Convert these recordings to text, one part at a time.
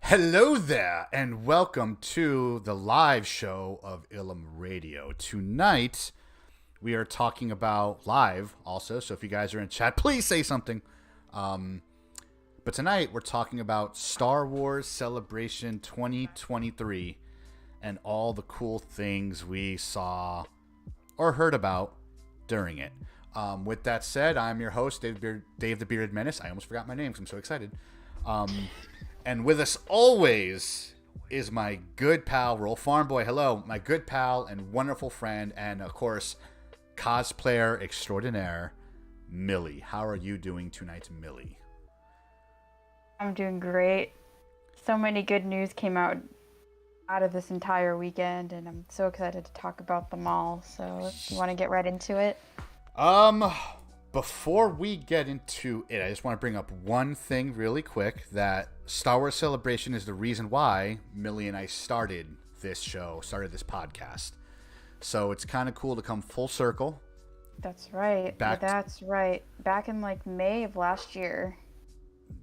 Hello there, and welcome to the live show of Ilum Radio. Tonight, we are talking about live also, so if you guys are in chat, please say something. But tonight, we're talking about Star Wars Celebration 2023 and all the cool things we saw or heard about during it. With that said, I'm your host, Dave the Bearded Menace. I almost forgot my name because I'm so excited. And with us always is my good pal, Roll Farm Boy. Hello, my good pal and wonderful friend, and of course, cosplayer extraordinaire, Millie. How are you doing tonight, Millie? I'm doing great. So many good news came out of this entire weekend, and I'm so excited to talk about them all. So, you want to get right into it? Before we get into it, I just want to bring up one thing really quick, that Star Wars Celebration is the reason why Millie and I started this podcast. So it's kind of cool to come full circle. That's right. That's right. Back in May of last year.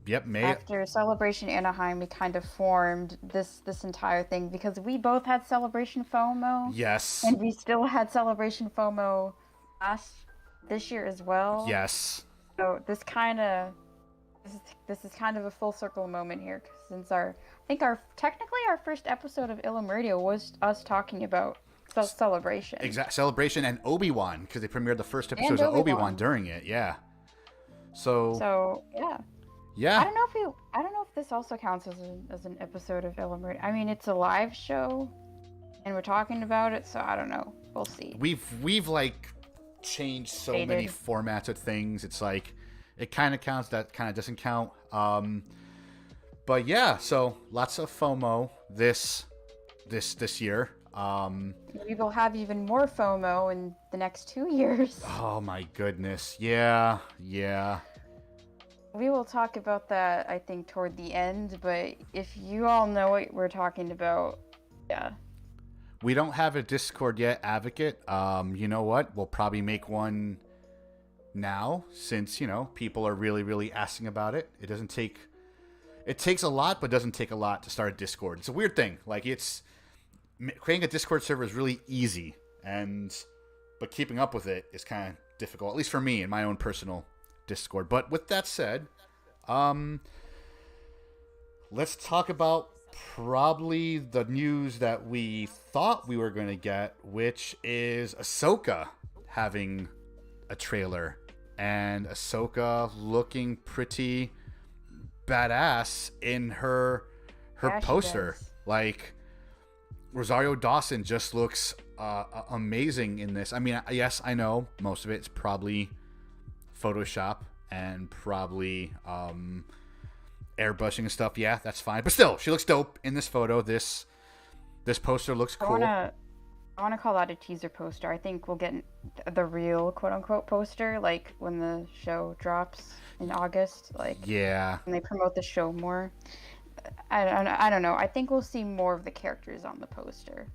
Yep, May. After Celebration Anaheim, we kind of formed this entire thing because we both had Celebration FOMO. Yes. And we still had Celebration FOMO this year as well. Yes. So this is kind of a full circle moment here, since technically our first episode of Ilum Radio was us talking about Celebration. Exact Celebration and Obi-Wan, because they premiered the first episodes of Obi-Wan during it. Yeah. So yeah. Yeah. I don't know if this also counts as an episode of Ilum Radio. I mean, it's a live show, and we're talking about it, so I don't know. We'll see. We've changed so many formats of things. It's like it kind of counts, that kind of doesn't count. But yeah, so lots of FOMO this year. We will have even more FOMO in the next 2 years. Oh my goodness. Yeah. We will talk about that, I think, toward the end, but if you all know what we're talking about, yeah. We don't have a Discord yet, Advocate. You know what? We'll probably make one now, since, people are really, really asking about it. It takes a lot, but doesn't take a lot to start a Discord. It's a weird thing. Creating a Discord server is really easy, but keeping up with it is kind of difficult, at least for me in my own personal Discord. But with that said, let's talk about probably the news that we thought we were going to get, which is Ahsoka having a trailer, and Ahsoka looking pretty badass in her poster. Rosario Dawson just looks amazing in this. I mean, yes, I know most of it's probably Photoshop and probably airbrushing and stuff. Yeah, that's fine, but still, she looks dope in this photo. This poster looks cool. I want to call that a teaser poster. I think we'll get the real quote-unquote poster when the show drops in August, yeah, when they promote the show more. I don't know. I think we'll see more of the characters on the poster.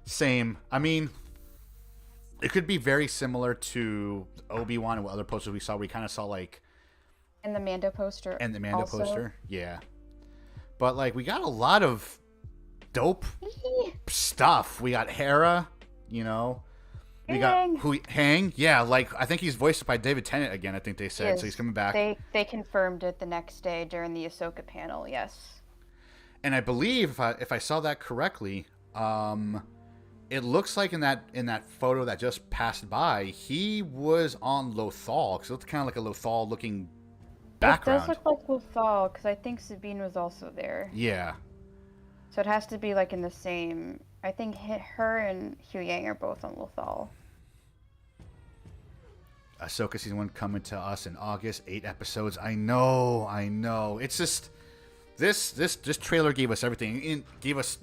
Same. I mean, it could be very similar to Obi-Wan and what other posters we saw. We kind of saw and the Mando poster. And the Mando poster, yeah. But we got a lot of dope stuff. We got Hera, We got Hang. Yeah, I think he's voiced by David Tennant again. I think they said so. He's coming back. They confirmed it the next day during the Ahsoka panel. Yes. And I believe if I saw that correctly, it looks like in that photo that just passed by, he was on Lothal, because it looked kind of like a Lothal looking background. It does look like Lothal, because I think Sabine was also there. Yeah. So it has to be in the same. I think her and Hugh Yang are both on Lothal. Ahsoka season 1 coming to us in August. 8 episodes. I know. It's just this trailer gave us everything. It gave us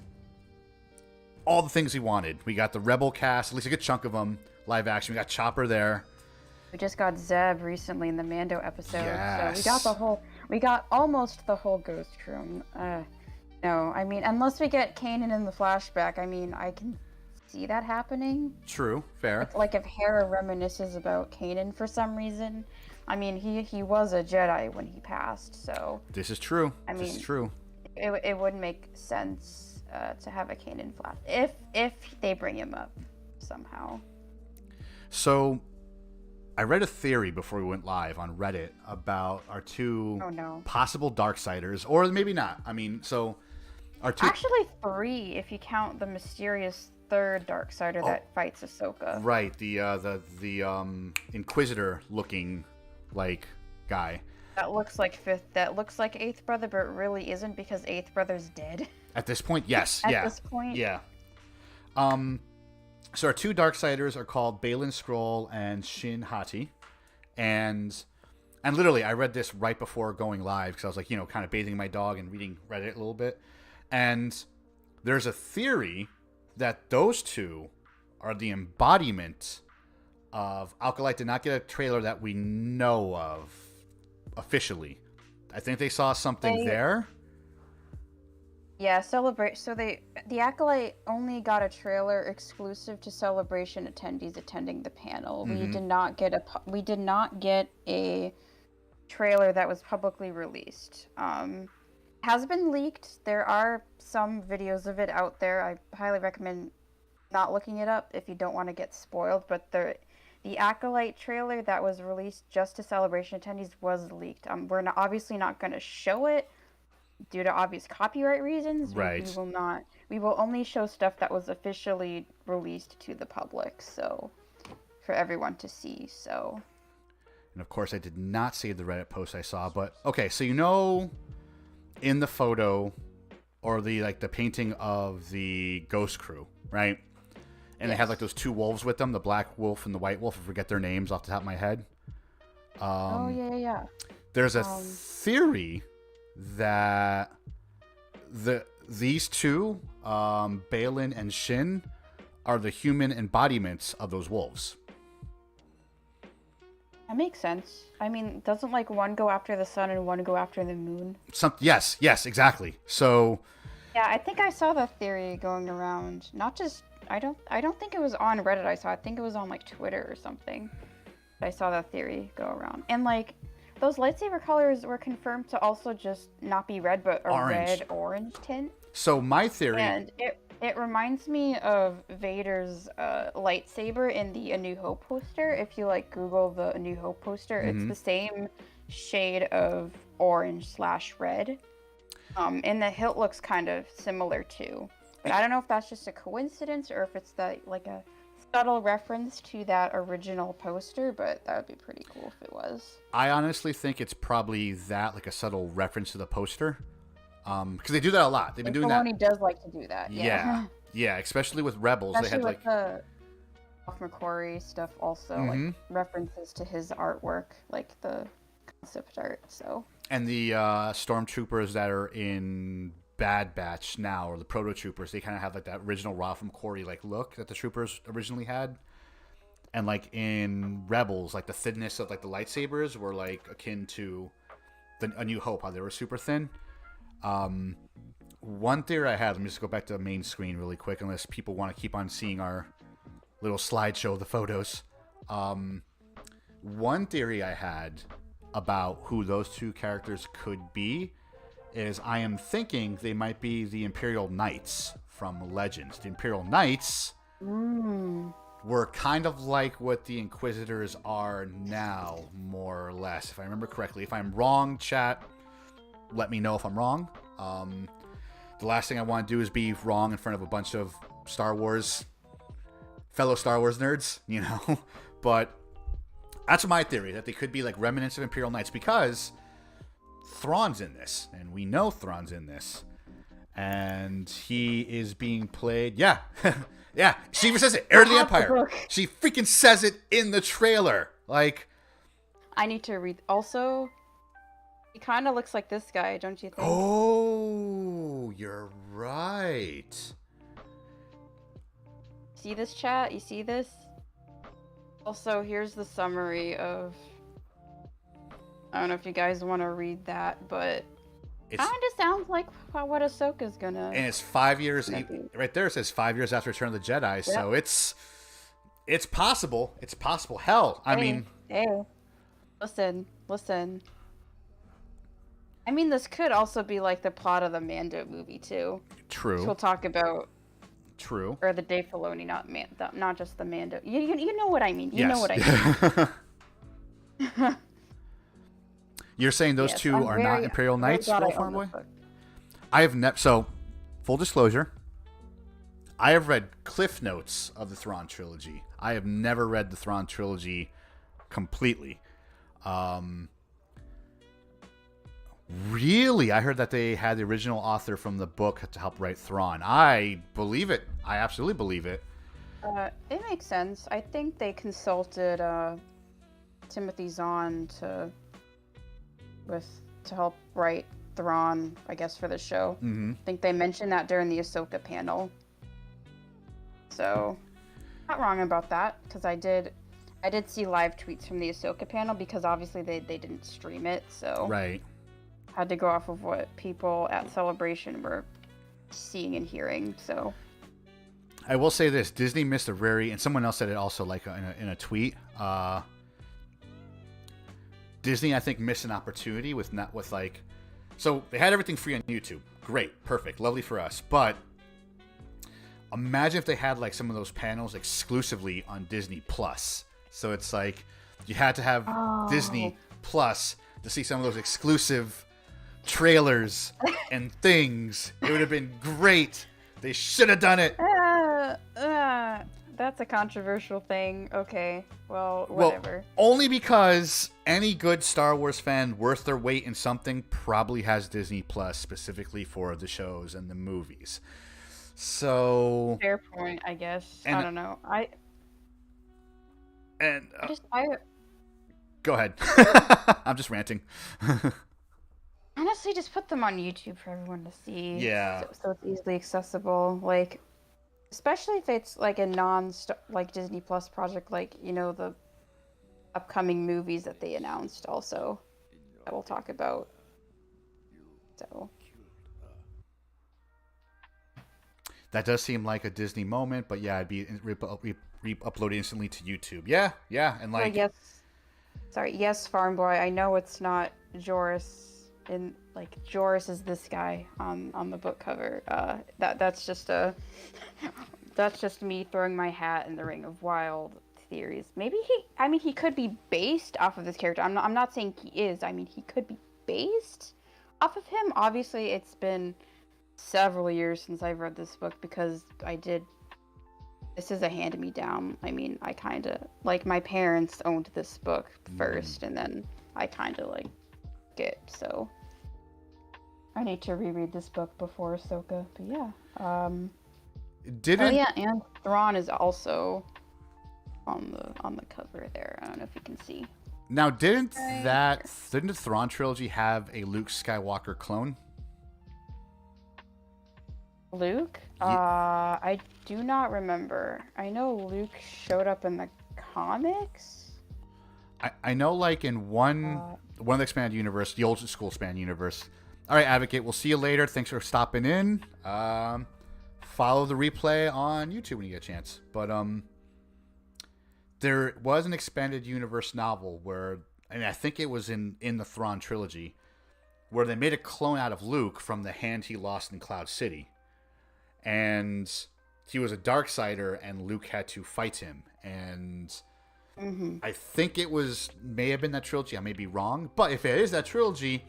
all the things we wanted. We got the Rebel cast, at least a good chunk of them, live action. We got Chopper there. We just got Zeb recently in the Mando episode. Yes. So we got almost the whole Ghost Room. No, I mean, unless we get Kanan in the flashback, I mean, I can see that happening. True, fair. If Hera reminisces about Kanan for some reason, I mean, he was a Jedi when he passed, so This is true. I This mean, is true. it would make sense to have a Kanan flash if they bring him up somehow. So, I read a theory before we went live on Reddit about our two possible Darksiders, or maybe not. I mean, so our two actually 3 if you count the mysterious third Darksider that fights Ahsoka. Right, the Inquisitor looking like guy. That looks like Eighth Brother, but it really isn't because Eighth Brother's dead. At this point, yes. At this point? Yeah. So our two Darksiders are called Balin Scroll and Shin Hati. And literally, I read this right before going live because I was like, kind of bathing my dog and reading Reddit a little bit. And there's a theory that those two are the embodiment of... Acolyte did not get a trailer that we know of officially. I think they saw something there. Yeah, Celebrate. So the Acolyte only got a trailer exclusive to Celebration attendees attending the panel. Mm-hmm. We did not get a trailer that was publicly released. Has been leaked. There are some videos of it out there. I highly recommend not looking it up if you don't want to get spoiled. But the Acolyte trailer that was released just to Celebration attendees was leaked. We're obviously not going to show it due to obvious copyright reasons. Right. We will only show stuff that was officially released to the public, so for everyone to see. So. And of course, I did not save the Reddit post I saw, but okay, so in the photo or the painting of the Ghost Crew, right? And They have those two wolves with them, the black wolf and the white wolf. I forget their names off the top of my head. Yeah. There's a theory that these two, Balin and Shin, are the human embodiments of those wolves. That makes sense. I mean, doesn't one go after the sun and one go after the moon? Yes, exactly. So yeah, I think I saw that theory going around. Not just I don't think it was on Reddit. I think it was on Twitter or something. I saw that theory go around. And those lightsaber colors were confirmed to also just not be red, but a red-orange tint. So my theory... And it reminds me of Vader's lightsaber in the A New Hope poster. If you Google the A New Hope poster, It's the same shade of orange/red. And the hilt looks kind of similar too. But I don't know if that's just a coincidence or if it's a subtle reference to that original poster, but that would be pretty cool if it was. I honestly think it's probably that, a subtle reference to the poster. Because they do that a lot. They've been doing that. Filoni does like to do that. Yeah, especially with Rebels. Especially they had with the McQuarrie stuff also, references to his artwork, the concept art. So. And the stormtroopers that are in Bad Batch now, or the proto troopers, they kind of have that original Ralph McQuarrie look that the troopers originally had. And in Rebels, the thinness of the lightsabers were akin to A New Hope, how they were super thin. One theory I had, let me just go back to the main screen really quick, unless people want to keep on seeing our little slideshow of the photos. One theory I had about who those two characters could be is I am thinking they might be the Imperial Knights from Legends. The Imperial Knights were kind of like what the Inquisitors are now, more or less, if I remember correctly. If I'm wrong, chat, let me know if I'm wrong. The last thing I want to do is be wrong in front of a bunch of fellow Star Wars nerds, But that's my theory, that they could be remnants of Imperial Knights, because Thrawn's in this, and we know Thrawn's in this, and he is being played. Yeah, yeah. She even says it. Heir to the Empire. She freaking says it in the trailer. I need to read. Also, he kind of looks like this guy, don't you think? Oh, you're right. See this, chat? You see this? Also, here's the summary of... I don't know if you guys want to read that, but it kind of sounds like what Ahsoka's gonna... And it's 5 years... Right there it says 5 years after Return of the Jedi, so it's possible. It's possible. Hell, I mean... Hey. Listen. I mean, this could also be like the plot of the Mando movie too. True. Which we'll talk about. True. Or the Dave Filoni, not just the Mando. You know what I mean. You yes. know what I mean. You're saying those two are not Imperial Knights, Farmboy? I have never. So, full disclosure, I have read Cliff Notes of the Thrawn trilogy. I have never read the Thrawn trilogy completely. Really? I heard that they had the original author from the book to help write Thrawn. I believe it. I absolutely believe it. It makes sense. I think they consulted Timothy Zahn to help write Thrawn, I guess, for the show. Mm-hmm. I think they mentioned that during the Ahsoka panel. So, not wrong about that, because I did see live tweets from the Ahsoka panel, because obviously they didn't stream it, so right. Had to go off of what people at Celebration were seeing and hearing. So I will say this: Disney missed a very, and someone else said it also, like in a tweet. Disney, I think, missed an opportunity with like, so they had everything free on YouTube. Great, perfect, lovely for us. But imagine if they had like some of those panels exclusively on Disney Plus. So it's like you had to have Disney Plus to see some of those exclusive trailers and things. It would have been great. They should have done it. That's a controversial thing. Okay, well, whatever. Well, only because any good Star Wars fan worth their weight in something probably has Disney Plus specifically for the shows and the movies. So fair point, I guess. I don't know. Go ahead. I'm just ranting. Honestly, just put them on YouTube for everyone to see. Yeah. So it's easily accessible. Like, especially if it's like a like Disney Plus project, like, you know, the upcoming movies that they announced also that we'll talk about. So that does seem like a Disney moment, but yeah, it'd be uploaded instantly to YouTube. Yeah, and like. Yes, Farm Boy. I know it's not Joris. Joris is this guy on the book cover. That's just me throwing my hat in the ring of wild theories. Maybe he could be based off of this character. I'm not saying he is. I mean, he could be based off of him. Obviously, it's been several years since I've read this book, because this is a hand-me-down. I mean, I kind of, like, my parents owned this book first, and then I kind of, like, it, so I need to reread this book before Ahsoka, but yeah. And Thrawn is also on the cover there. I don't know if you can see. Now, didn't the Thrawn trilogy have a Luke Skywalker clone? Luke? I do not remember. I know Luke showed up in the comics. I know, like, in one of the expanded universe, the old school expanded universe. All right, Advocate, we'll see you later. Thanks for stopping in. Follow the replay on YouTube when you get a chance. But there was an expanded universe novel where, and I think it was in the Thrawn trilogy, where they made a clone out of Luke from the hand he lost in Cloud City. And he was a Darksider, and Luke had to fight him. And I think may have been that trilogy. I may be wrong. But if it is that trilogy,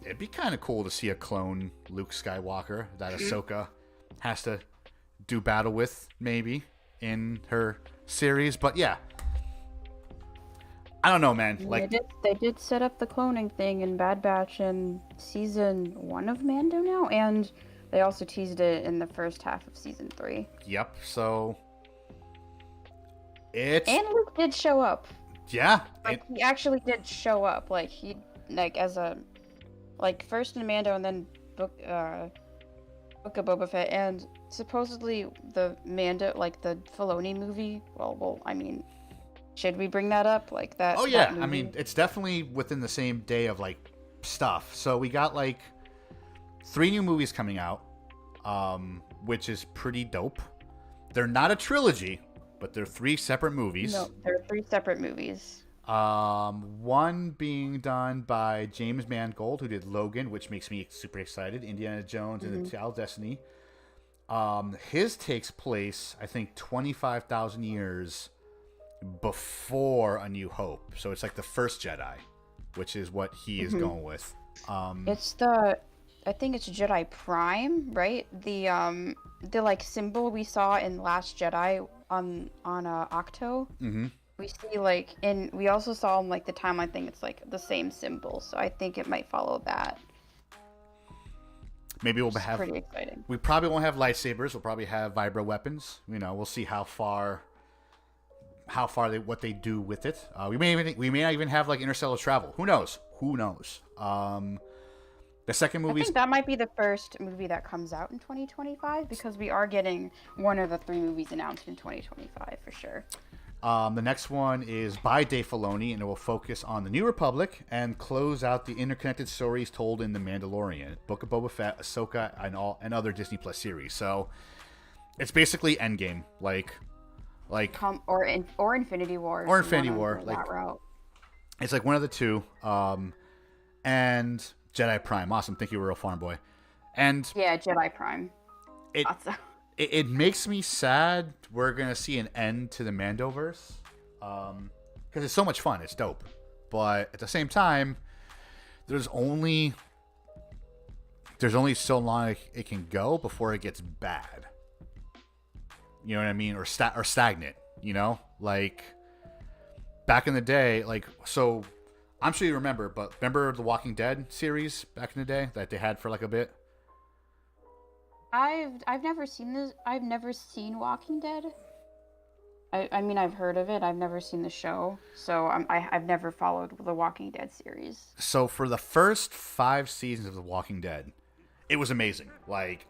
it'd be kind of cool to see a clone Luke Skywalker that Ahsoka has to do battle with, maybe, in her series. But yeah. I don't know, man. Like, they did set up the cloning thing in Bad Batch in season 1 of Mando now, and they also teased it in the first half of season 3. Yep, so and Luke did show up. Yeah. He actually did show up. Like, he, like, as a, like, first in Mando and then Book of Boba Fett, and supposedly the Mando, like, the Filoni movie, well, I mean, should we bring that up? Like, that. Oh, yeah. That I mean, it's definitely within the same day of, like, stuff. So we got, like, 3 new movies coming out, which is pretty dope. They're not a trilogy, but they're 3 separate movies. No, they're 3 separate movies. One being done by James Mangold, who did Logan, which makes me super excited. Indiana Jones and the Child of Destiny. His takes place, I think, 25,000 years before A New Hope. So it's like the first Jedi, which is what he is going with. I think it's Jedi Prime, right? The like symbol we saw in Last Jedi on Octo. Mm-hmm. We see like we also saw in like the timeline thing. It's like the same symbol, so I think it might follow that. Maybe we'll have. Pretty exciting. We probably won't have lightsabers. We'll probably have vibro weapons. We'll see how far what they do with it. We may not even have like interstellar travel. Who knows? The second movie. I think that might be the first movie that comes out in 2025 because we are getting one of the 3 movies announced in 2025 for sure. The next one is by Dave Filoni, and it will focus on the New Republic and close out the interconnected stories told in The Mandalorian, Book of Boba Fett, Ahsoka, and other Disney Plus series. So it's basically Endgame, or Infinity War. Or Infinity War, that route. It's like one of the two. And Jedi Prime, awesome. Thank you, Rural Farm Boy. And yeah, Jedi Prime. It makes me sad we're going to see an end to the Mandoverse. Because it's so much fun. It's dope. But at the same time, there's only so long it can go before it gets bad. You know what I mean? Or stagnant, Like, back in the day, so I'm sure you remember, but remember the Walking Dead series back in the day that they had for like a bit? I've never seen this. I've never seen Walking Dead. I mean, I've heard of it. I've never seen the show, so I've never followed the Walking Dead series. So for the first 5 seasons of the Walking Dead, it was amazing. Like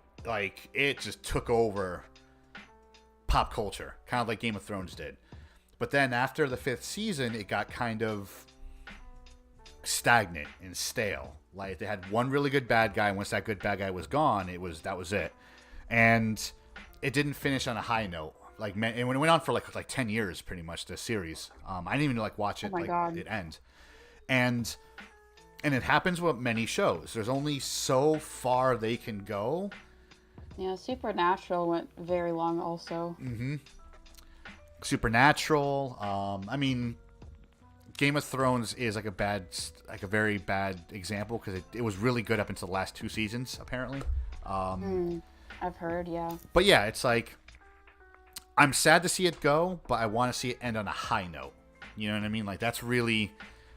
it just took over pop culture, kind of like Game of Thrones did. But then after the 5th season, it got kind of stagnant and stale. Like they had one really good bad guy, and once that good bad guy was gone, that was it. And it didn't finish on a high note. And it went on for like 10 years, pretty much, the series. I didn't even watch it it end. And it happens with many shows. There's only so far they can go. Yeah, Supernatural went very long also. Mm-hmm. Supernatural. I mean, Game of Thrones is like a very bad example because it was really good up until the last 2 seasons, apparently. I've heard, yeah. But yeah, it's like, I'm sad to see it go, but I want to see it end on a high note. You know what I mean? Like, that's really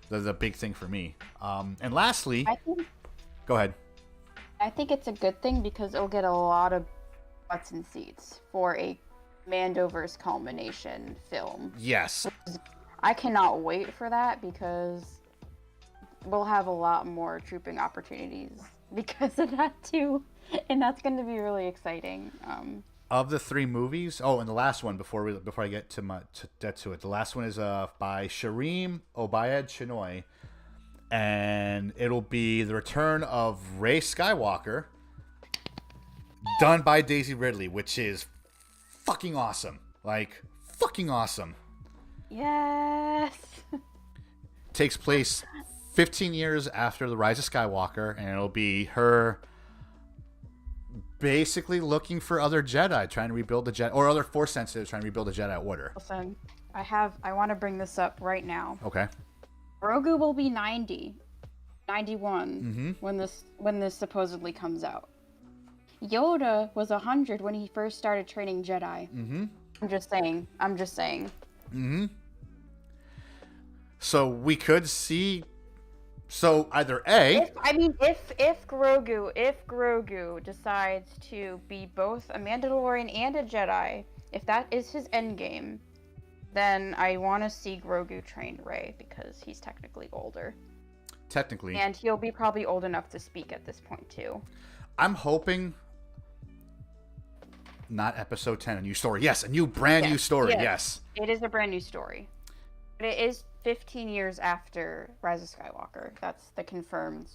the big thing for me. And lastly, go ahead. I think it's a good thing because it'll get a lot of butts and seats for a Mandoverse culmination film. Yes. I cannot wait for that because we'll have a lot more trooping opportunities because of that too. And that's going to be really exciting. Of the 3 movies, and the last one before I get to it, the last one is by Shareem Obayed Chinoy, and it'll be the Return of Rey Skywalker, done by Daisy Ridley, which is fucking awesome. Like, fucking awesome. Yes. Takes place 15 years after the Rise of Skywalker, and it'll be her basically looking for other Jedi, trying to rebuild the Jedi, or other Force sensitives trying to rebuild the Jedi Order. Listen, I want to bring this up right now. Okay. Grogu will be 91 when this supposedly comes out. Yoda was 100 when he first started training Jedi. Mm-hmm. I'm just saying. Mm-hmm. So we could see. So either if Grogu decides to be both a Mandalorian and a Jedi, if that is his endgame, then I want to see Grogu train Rey because he's technically older. Technically. And he'll be probably old enough to speak at this point too. I'm hoping not episode 10, a new story. Yes, a new brand new story. Yes. It is a brand new story. But it is 15 years after Rise of Skywalker. That's the confirmed,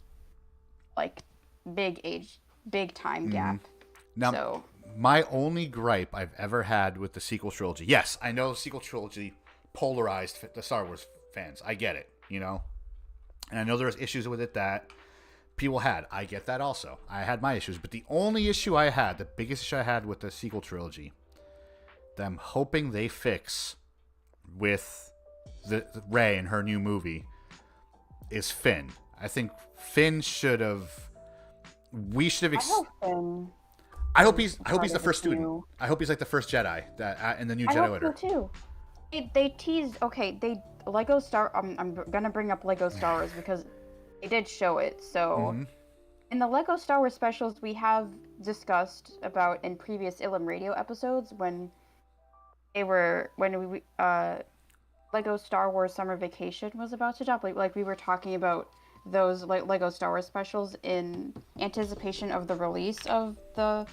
big time gap. Now, my only gripe I've ever had with the sequel trilogy. Yes, I know the sequel trilogy polarized the Star Wars fans. I get it, you know? And I know there's issues with it that people had. I get that also. I had my issues. But the only issue I had, the biggest issue I had with the sequel trilogy, that I'm hoping they fix with the Rey and her new movie, is Finn. I think Finn should have... We should have... I hope he's the first student. I hope he's like the first Jedi that in the new Jedi Order. I hope so too. They teased. Okay, Lego Star. I'm gonna bring up Lego Star Wars because they did show it. So in the Lego Star Wars specials, we have discussed about in previous Ilum Radio episodes when Lego Star Wars Summer Vacation was about to drop. Like we were talking about those Lego Star Wars specials in anticipation of the release of the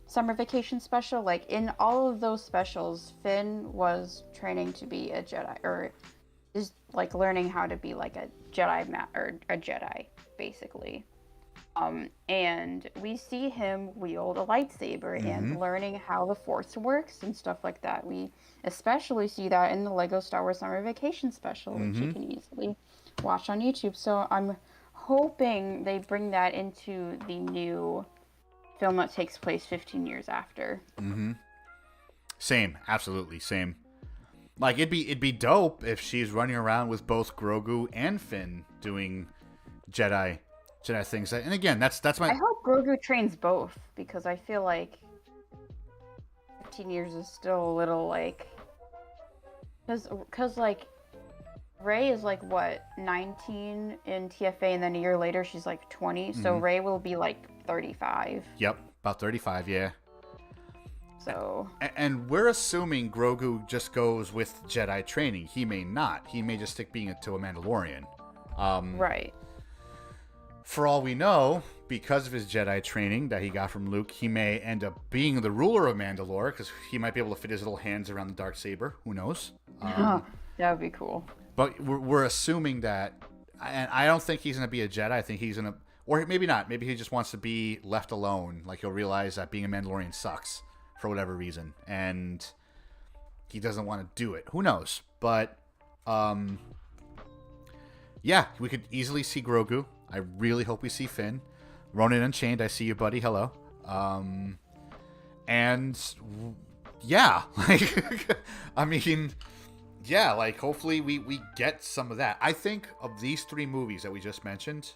Summer Vacation special. Like in all of those specials, Finn was training to be a Jedi, or is like learning how to be like a Jedi or a Jedi basically. And we see him wield a lightsaber and learning how the Force works and stuff like that. We especially see that in the Lego Star Wars Summer Vacation special, which you can easily watch on YouTube. So I'm hoping they bring that into the new film that takes place 15 years after. Same, absolutely same. Like it'd be dope if she's running around with both Grogu and Finn doing Jedi things. And again, that's my... I hope Grogu trains both, because I feel like 15 years is still a little like... Because like, Rey is like, what, 19 in TFA, and then a year later she's like 20, so Rey will be like 35. Yep, about 35, yeah. So... And we're assuming Grogu just goes with Jedi training. He may not. He may just stick being a Mandalorian. Right. For all we know, because of his Jedi training that he got from Luke, he may end up being the ruler of Mandalore, because he might be able to fit his little hands around the Darksaber. Who knows? That would be cool. But we're assuming that, and I don't think he's going to be a Jedi. I think he's going to, or maybe not. Maybe he just wants to be left alone. Like he'll realize that being a Mandalorian sucks for whatever reason, and he doesn't want to do it. Who knows? But yeah, we could easily see Grogu. I really hope we see Finn. Ronin Unchained, I see you, buddy. Hello. And yeah, like I mean, yeah, like hopefully we get some of that. I think of these three movies that we just mentioned,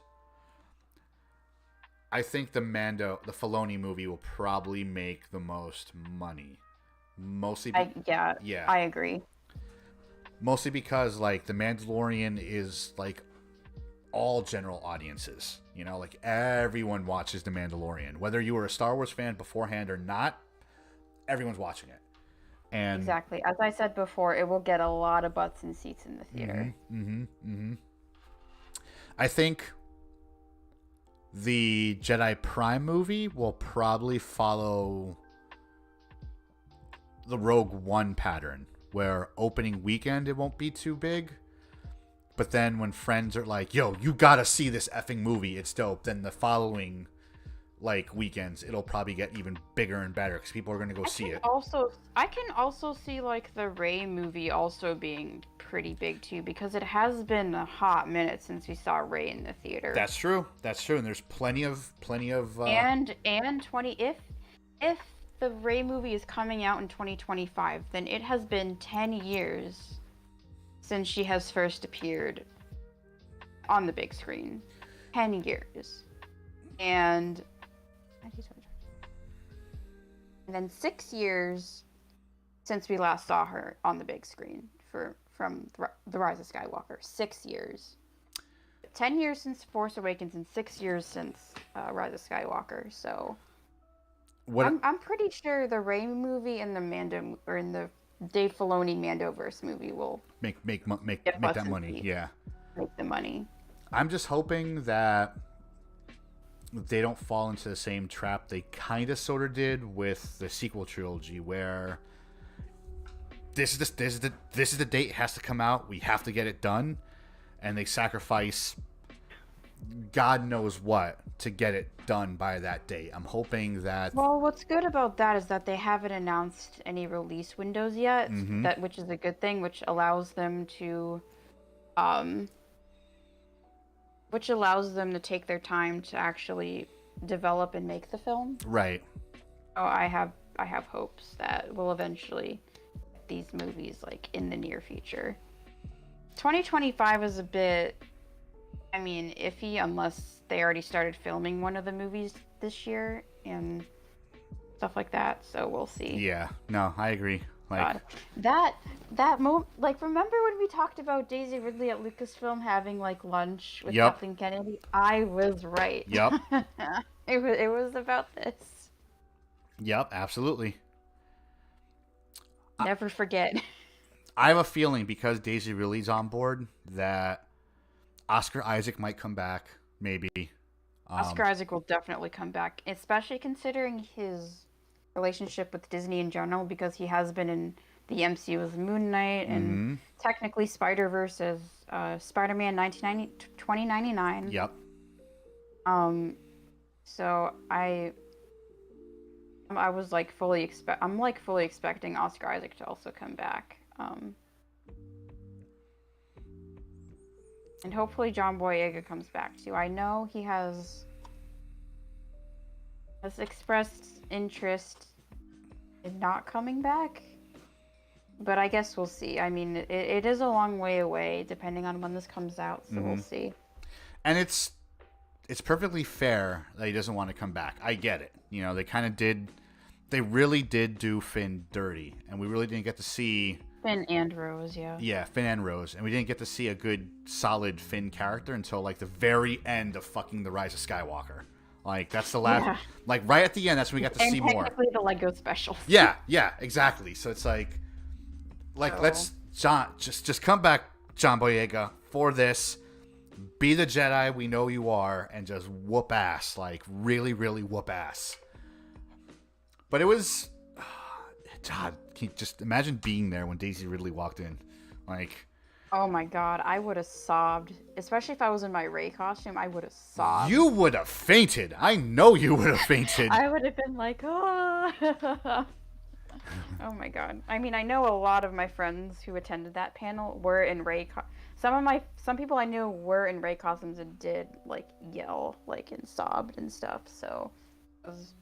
I think the Filoni movie will probably make the most money. Mostly I agree. Mostly because like The Mandalorian is like all general audiences, you know, like everyone watches The Mandalorian, whether you were a Star Wars fan beforehand or not, everyone's watching it. And exactly, as I said before, it will get a lot of butts and seats in the theater. I think the Jedi Prime movie will probably follow the Rogue One pattern, where opening weekend it won't be too big, but then when friends are like, yo, you gotta see this effing movie, it's dope, then the following like weekends it'll probably get even bigger and better because people are going to go see it. I can also see like the Rey movie also being pretty big too, because it has been a hot minute since we saw Rey in the theater. That's true, and there's plenty of and 20 if the Rey movie is coming out in 2025, then it has been 10 years since she has first appeared on the big screen. 10 years. And then 6 years since we last saw her on the big screen from The Rise of Skywalker. 6 years. 10 years since Force Awakens and 6 years since Rise of Skywalker. So I'm pretty sure the Rey movie and the Mando, or in the Dave Filoni Mandoverse movie, will make that money. Yeah, make the money. I'm just hoping that they don't fall into the same trap they kind of sort of did with the sequel trilogy, where this is the date it has to come out, we have to get it done, and they sacrifice God knows what to get it done by that date. I'm hoping that... Well, what's good about that is that they haven't announced any release windows yet, which is a good thing, which allows them to which allows them to take their time to actually develop and make the film. Right. So I have hopes that we'll eventually get these movies like in the near future. 2025 is a bit, I mean, iffy unless they already started filming one of the movies this year and stuff like that. So we'll see. Yeah. No, I agree. Like God. Like, remember when we talked about Daisy Ridley at Lucasfilm having like lunch with Kathleen Kennedy? I was right. Yep. It was about this. Yep, absolutely. Never forget. I have a feeling because Daisy Ridley's on board that Oscar Isaac might come back, maybe. Oscar Isaac will definitely come back, especially considering his relationship with Disney in general, because he has been in the MCU as Moon Knight and technically Spider-Verse as Spider-Man 2099. Yep. So I was like fully expecting Oscar Isaac to also come back. And hopefully John Boyega comes back too. I know he has expressed interest in not coming back, but I guess we'll see. I mean, it is a long way away, depending on when this comes out, so we'll see. And it's perfectly fair that he doesn't want to come back. I get it. You know, they really did do Finn dirty, and we really didn't get to see Finn and Rose, yeah. Yeah, Finn and Rose, and we didn't get to see a good, solid Finn character until like the very end of fucking The Rise of Skywalker. Like that's the last, like right at the end. That's when we got to see more. And technically the Lego special. Yeah, exactly. So it's like let's just come back, John Boyega, for this. Be the Jedi we know you are, and just whoop ass, like really, really whoop ass. But it was, God, can you just imagine being there when Daisy Ridley walked in, like. Oh my God, I would have sobbed. Especially if I was in my Rey costume, I would have sobbed. You would have fainted. I know you would have fainted. I would have been like, oh. Oh my God. I mean, I know a lot of my friends who attended that panel were in Rey. Some people I knew were in Rey costumes and did like yell, like and sobbed and stuff. So I was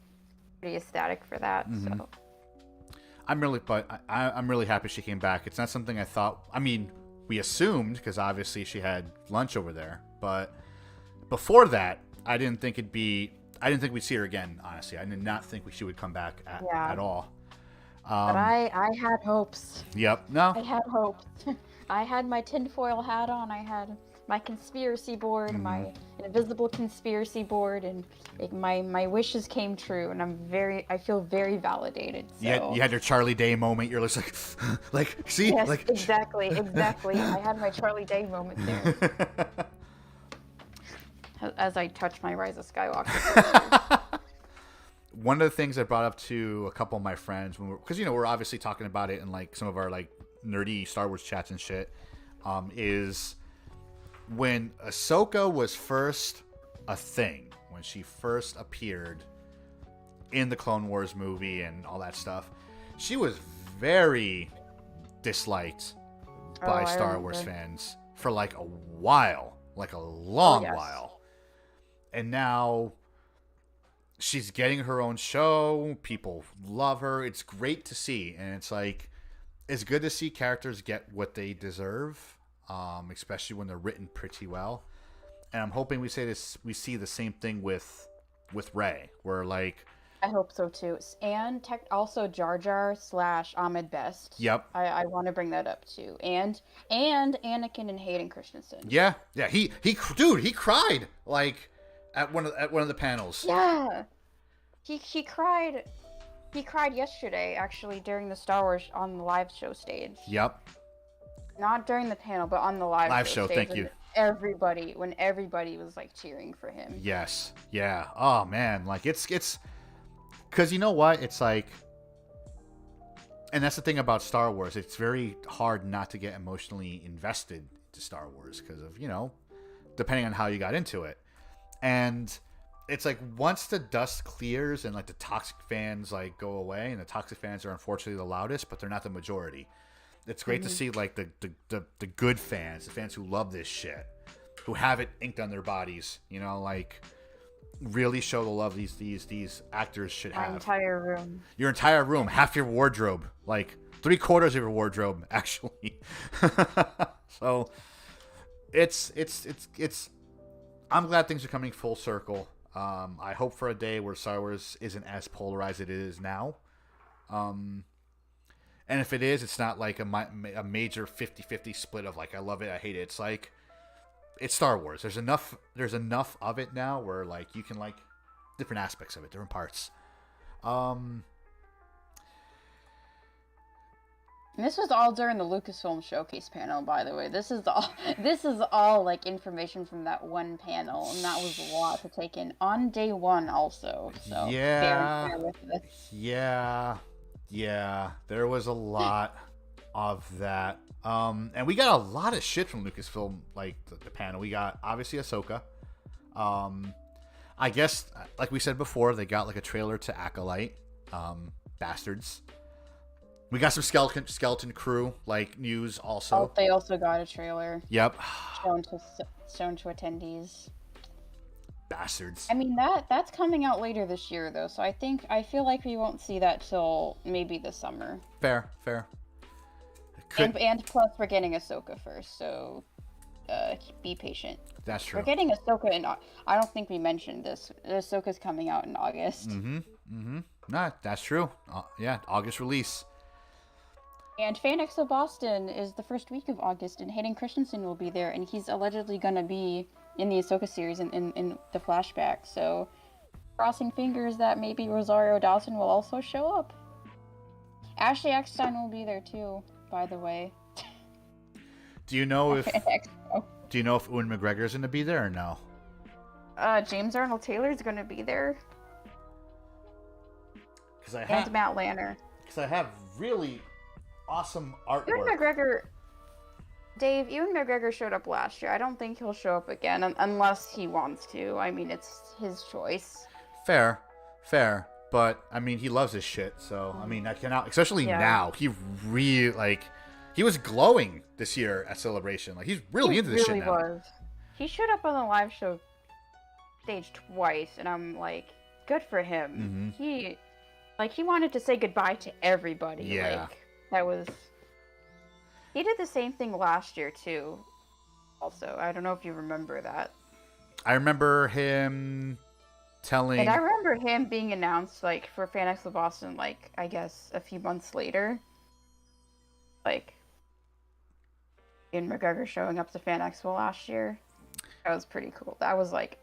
pretty ecstatic for that. So I'm really happy she came back. It's not something I thought. I mean. We assumed, because obviously she had lunch over there, but before that, I didn't think we'd see her again, honestly. I did not think she would come back at all. But I had hopes. Yep, no. I had hopes. I had my tinfoil hat on, I had my conspiracy board, my invisible conspiracy board, and my wishes came true, and I feel very validated. So. You had your Charlie Day moment. You're just like, see, yes, like exactly. I had my Charlie Day moment there. As I touch my Rise of Skywalker. One of the things I brought up to a couple of my friends because we're obviously talking about it in like some of our like nerdy Star Wars chats and shit, is. When Ahsoka was first a thing, when she first appeared in the Clone Wars movie and all that stuff, she was very disliked by Star Wars fans for like a while, like a long while. And now she's getting her own show. People love her. It's great to see. And it's like, it's good to see characters get what they deserve. Especially when they're written pretty well, and I'm hoping we see the same thing with Rey, where like I hope so too, and also Jar Jar / Ahmed Best. Yep, I want to bring that up too, and Anakin and Hayden Christensen. Yeah, he cried like at one of the panels. Yeah, he cried. He cried yesterday, actually, during the Star Wars on the live show stage. Yep. Not during the panel, but on the live show stage. Thank you. When everybody was like cheering for him. Yes. Yeah. Oh man, like it's because you know what? It's like, and that's the thing about Star Wars. It's very hard not to get emotionally invested to Star Wars because of depending on how you got into it, and it's like once the dust clears and like the toxic fans like go away, and the toxic fans are unfortunately the loudest, but they're not the majority. it's great to see like the good fans, the fans who love this shit, who have it inked on their bodies. You know, like really show the love these actors should have. My entire room. Your entire room, half your wardrobe, like 3/4 of your wardrobe, actually. So it's. I'm glad things are coming full circle. I hope for a day where Star Wars isn't as polarized as it is now. And if it is, it's not like a major 50-50 split of like I love it, I hate it. It's like it's Star Wars. There's enough of it now where like you can like different aspects of it, different parts. This was all during the Lucasfilm Showcase panel, by the way. This is all like information from that one panel, and that was a lot to take in on day one also. So yeah, bear with this. Yeah, there was a lot of that. And we got a lot of shit from Lucasfilm, like the panel. We got obviously Ahsoka. I guess like we said before, they got like a trailer to Acolyte. Bastards. We got some skeleton crew like news also. Oh, they also got a trailer. Yep. Shown to attendees. Bastards. I mean that's coming out later this year though, so I feel like we won't see that till maybe the summer. Fair. And plus we're getting Ahsoka first, so be patient. That's true. We're getting Ahsoka in. I don't think we mentioned this. Ahsoka's coming out in August. Nah, that's true. Yeah, August release. And Fan Expo Boston is the first week of August, and Hayden Christensen will be there, and he's allegedly gonna be in the Ahsoka series in the flashback. So, crossing fingers that maybe Rosario Dawson will also show up. Ashley Eckstein will be there too, by the way. Do you know if Ewan McGregor's gonna be there or no? James Arnold Taylor's gonna be there. And Matt Lanner. Because I have really awesome artwork. Ewan McGregor showed up last year. I don't think he'll show up again unless he wants to. I mean, it's his choice. Fair. But, I mean, he loves his shit, so, I mean, I cannot, especially now, he really, like, he was glowing this year at Celebration. Like, he's really into this shit now. He really was. He showed up on the live show stage twice, and I'm like, good for him. He wanted to say goodbye to everybody. Yeah. Like, that was... He did the same thing last year, too. Also, I don't know if you remember that. I remember him telling... And I remember him being announced, like, for Fan Expo Boston, like, I guess, a few months later. Like, Ian McGregor showing up to Fan Expo last year. That was pretty cool. I was, like,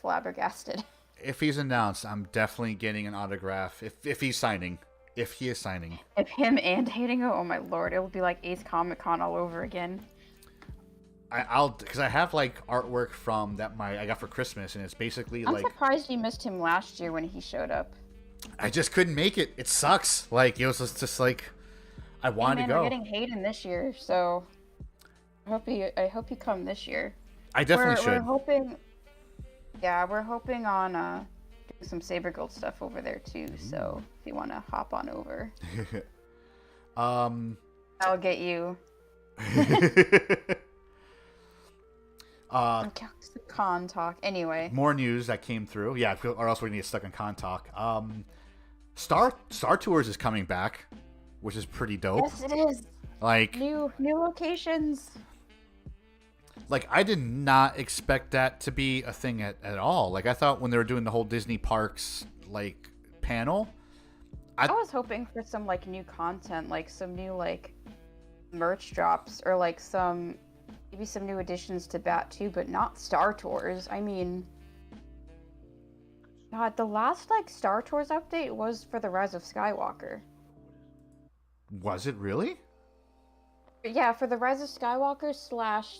flabbergasted. If he's announced, I'm definitely getting an autograph. If he's signing. If he is signing. If him and Hayden go, oh my lord, it will be like Ace Comic Con all over again. Because I have like artwork from that I got for Christmas, and it's basically I'm surprised you missed him last year when he showed up. I just couldn't make it. It sucks. Like it was just like I wanted to go. We're getting Hayden this year, so I hope you come this year. I definitely should. We're hoping. Yeah, we're hoping on doing some Saber Gold stuff over there too. So if you want to hop on over, I'll get you. Con talk. Anyway. More news that came through. Yeah, or else we're gonna get stuck in con talk. Star Tours is coming back, which is pretty dope. Yes, it is. Like new locations. Like, I did not expect that to be a thing at all. Like, I thought when they were doing the whole Disney Parks, like, panel... I was hoping for some, like, new content, like, some new, like, merch drops, or, like, maybe some new additions to Bat 2, but not Star Tours. I mean... God, the last, like, Star Tours update was for The Rise of Skywalker. Was it really? Yeah, for The Rise of Skywalker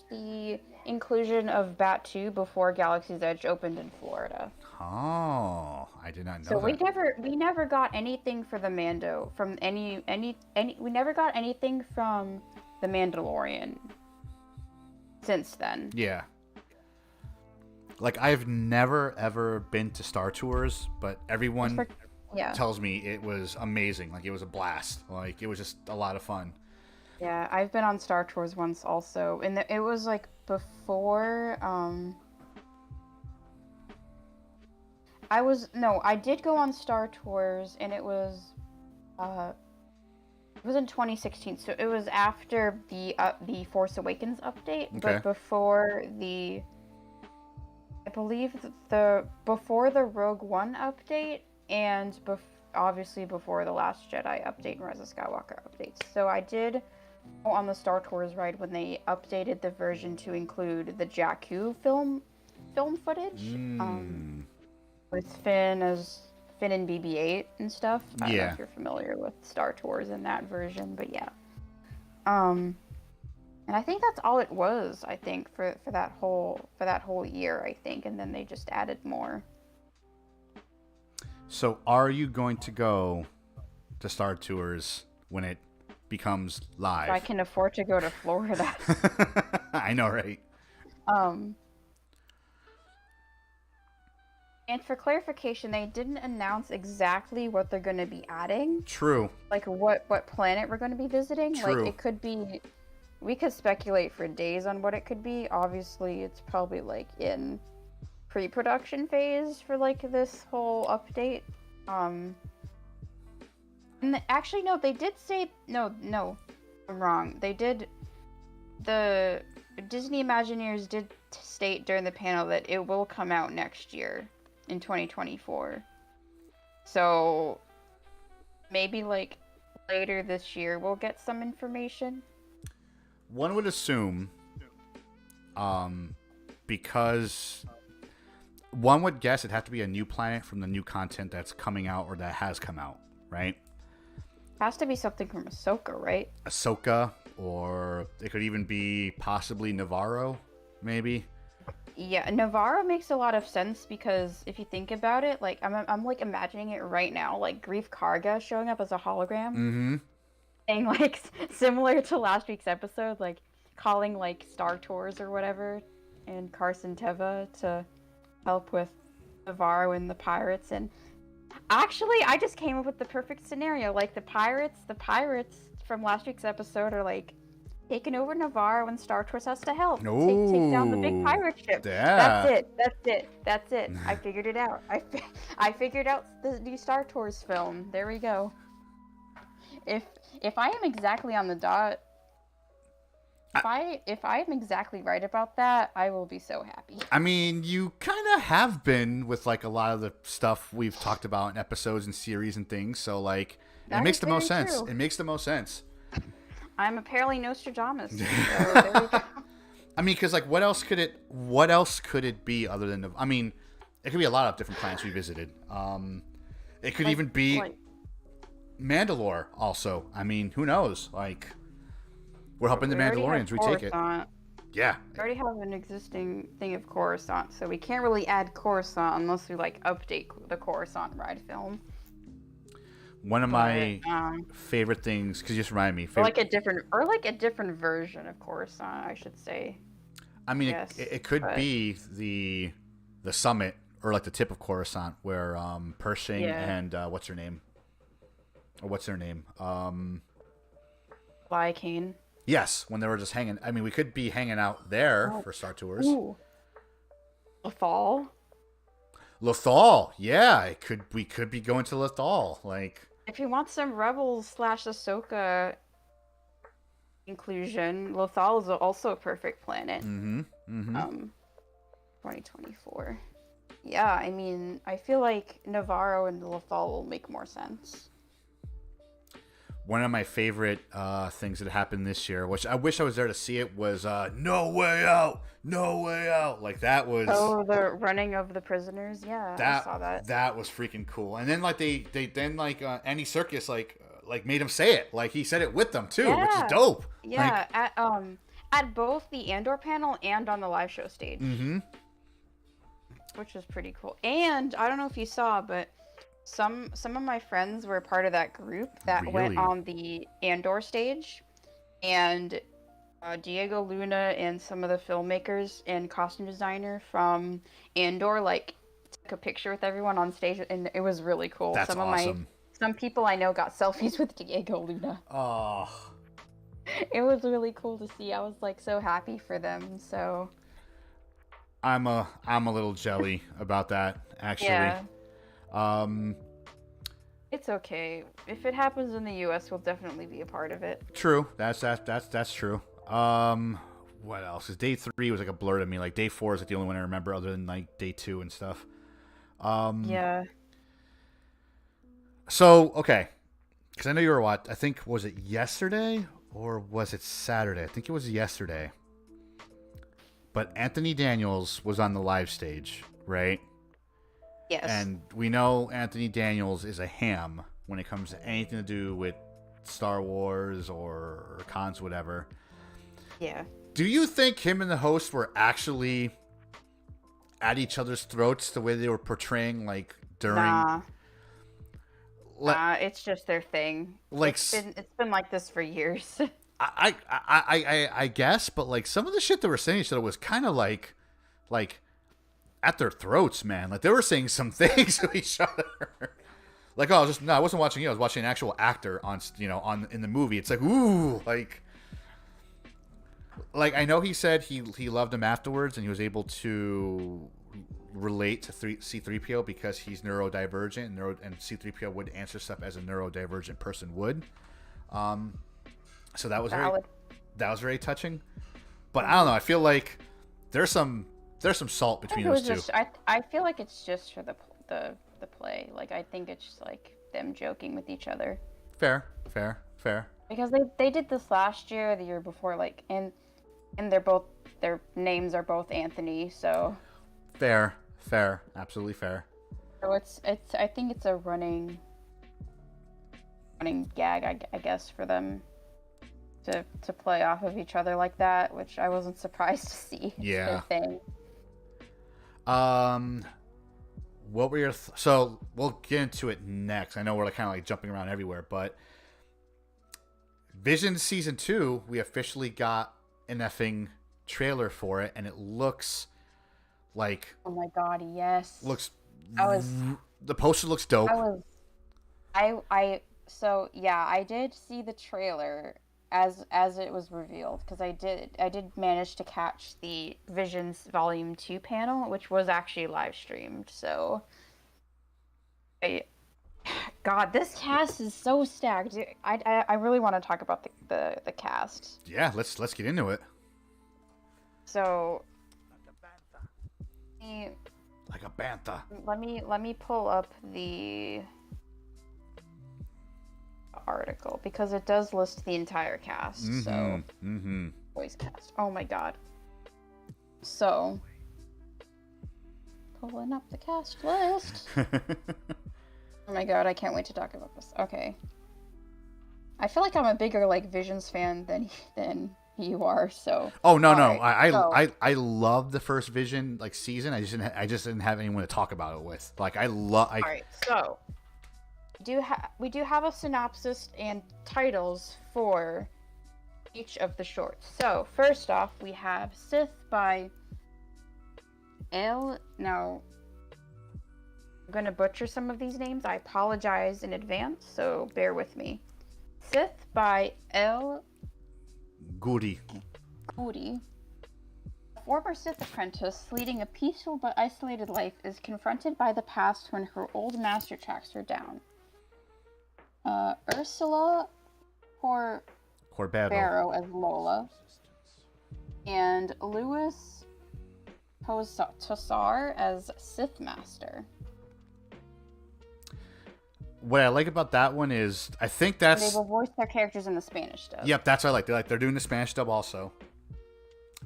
/ the inclusion of Bat 2 before Galaxy's Edge opened in Florida. Oh, I did not know so that. we never got anything for the Mando from any we never got anything from the Mandalorian since then. Yeah. Like, I've never ever been to Star Tours, but everyone Yeah. tells me it was amazing. Like, it was a blast. Like, it was just a lot of fun. Yeah, I've been on Star Tours once also, and it was like before. I did go on Star Tours, and it was in 2016, so it was after the Force Awakens update, Okay. but before I believe before the Rogue One update, and obviously before the Last Jedi update and Rise of Skywalker updates. So I did go on the Star Tours ride when they updated the version to include the Jakku film footage, with Finn and BB-8 and stuff. I don't know if you're familiar with Star Tours in that version, but yeah. And I think that's all it was, I think, for that whole year, I think, and then they just added more. So are you going to go to Star Tours when it becomes live? So I can afford to go to Florida. I know, right? And for clarification, they didn't announce exactly what they're going to be adding. True. Like what planet we're going to be visiting. True. Like, it could be... We could speculate for days on what it could be. Obviously, it's probably, like, in pre-production phase for, like, this whole update. And actually, no, they did say... No, I'm wrong. They did... The Disney Imagineers did state during the panel that it will come out next year, in 2024. So, maybe, like, later this year we'll get some information. One would assume, because one would guess it'd have to be a new planet from the new content that's coming out or that has come out, right? Has to be something from Ahsoka, right? Ahsoka, or it could even be possibly Navarro, maybe. Yeah, Navarro makes a lot of sense because if you think about it, like I'm like imagining it right now, like Grief Karga showing up as a hologram. Mm-hmm. And like similar to last week's episode, like calling like Star Tours or whatever, and Carson Teva to help with Navarro and the pirates. And actually, I just came up with the perfect scenario. Like the pirates from last week's episode are like taking over Navarro, and Star Tours has to help take down the big pirate ship. Yeah. That's it. I figured it out. I figured out the new Star Tours film. There we go. If I am exactly on the dot, if I am exactly right about that, I will be so happy. I mean, you kind of have been with like a lot of the stuff we've talked about in episodes and series and things. So like, it makes the most sense. It makes the most sense. I'm apparently Nostradamus. So there we go. I mean, because like, what else could it be other than? I mean, it could be a lot of different planets we visited. It could even be Mandalore. Also, I mean, who knows? Like, we're helping the Mandalorians. We take it. Yeah. We already have an existing thing of Coruscant, so we can't really add Coruscant unless we like update the Coruscant ride film. One of my favorite things, because you just remind me, or like a different version of Coruscant, I should say. I mean, it could be the summit or like the tip of Coruscant, where Pershing and what's their name? Lycain. Yes, when they were just hanging. I mean, we could be hanging out there for Star Tours. Ooh. Lothal, yeah, we could be going to Lothal. Like, if you want some Rebels / Ahsoka inclusion, Lothal is also a perfect planet. 2024. Yeah, I mean, I feel like Navarro and Lothal will make more sense. One of my favorite things that happened this year, which I wish I was there to see it, was No Way Out. Like, that was... Oh, the running of the prisoners? Yeah, I saw that. That was freaking cool. And then, like, they then, like, Andy Serkis, like made him say it. Like, he said it with them, too, which is dope. Yeah, like, at both the Andor panel and on the live show stage. Mm-hmm. Which was pretty cool. And, I don't know if you saw, but... Some of my friends were part of that group that went on the Andor stage, and Diego Luna and some of the filmmakers and costume designer from Andor like took a picture with everyone on stage, and it was really cool. That's awesome. Some people I know got selfies with Diego Luna. Oh. It was really cool to see. I was like so happy for them. So I'm a little jelly about that, actually. yeah. It's okay. If it happens in the U.S., we'll definitely be a part of it. True. That's true. What else? Is day 3 was like a blur to me. Like day 4 is like the only one I remember, other than like day 2 and stuff. Yeah. So okay, because I know you were I think was it yesterday or was it Saturday? I think it was yesterday. But Anthony Daniels was on the live stage, right? Yes. And we know Anthony Daniels is a ham when it comes to anything to do with Star Wars or cons, whatever. Yeah. Do you think him and the host were actually at each other's throats the way they were portraying, like during? Nah. It's just their thing. Like it's been like this for years. I guess, but like some of the shit they were saying to each other was kind of like at their throats, man. Like they were saying some things to each other. Like, oh, I wasn't watching you. I was watching an actual actor on in the movie. It's like, ooh, like I know he said he loved him afterwards, and he was able to relate to C-3PO because he's neurodivergent, and C-3PO would answer stuff as a neurodivergent person would. So that was very touching. But I don't know. I feel like there's some salt between those two. I feel like it's just for the play. Like I think it's just like them joking with each other. Fair. Because they did this last year, or the year before, like and their names are both Anthony, so. Fair, absolutely fair. So it's I think it's a running gag, I guess, for them to play off of each other like that, which I wasn't surprised to see. Yeah. Thing. What were your so we'll get into it next. I know we're kind of like jumping around everywhere, but Vision Season 2, we officially got an effing trailer for it, and it looks like, oh my god, yes. The poster looks dope. I did see the trailer as it was revealed, because I did manage to catch the Visions Volume 2 panel, which was actually live streamed. So God, this cast is so stacked. I really want to talk about the cast. Yeah, let's get into it. So like a bantha. Let me pull up the article, because it does list the entire cast. So voice cast. Oh my god. So pulling up the cast list. Oh my god, I can't wait to talk about this. Okay. I feel like I'm a bigger like Visions fan than you are, so. Oh no. I love the first Vision like season. I just didn't have anyone to talk about it with. Like Alright, so we do have a synopsis and titles for each of the shorts. So first off, we have Sith by Now, I'm gonna butcher some of these names. I apologize in advance, so bear with me. Sith by El Goody. A former Sith apprentice leading a peaceful but isolated life is confronted by the past when her old master tracks her down. Ursula Corbero as Lola, and Louis Tosar as Sith Master. What I like about that one is I think that's they will voice their characters in the Spanish dub. Yep, that's what I like. They're doing the Spanish dub also.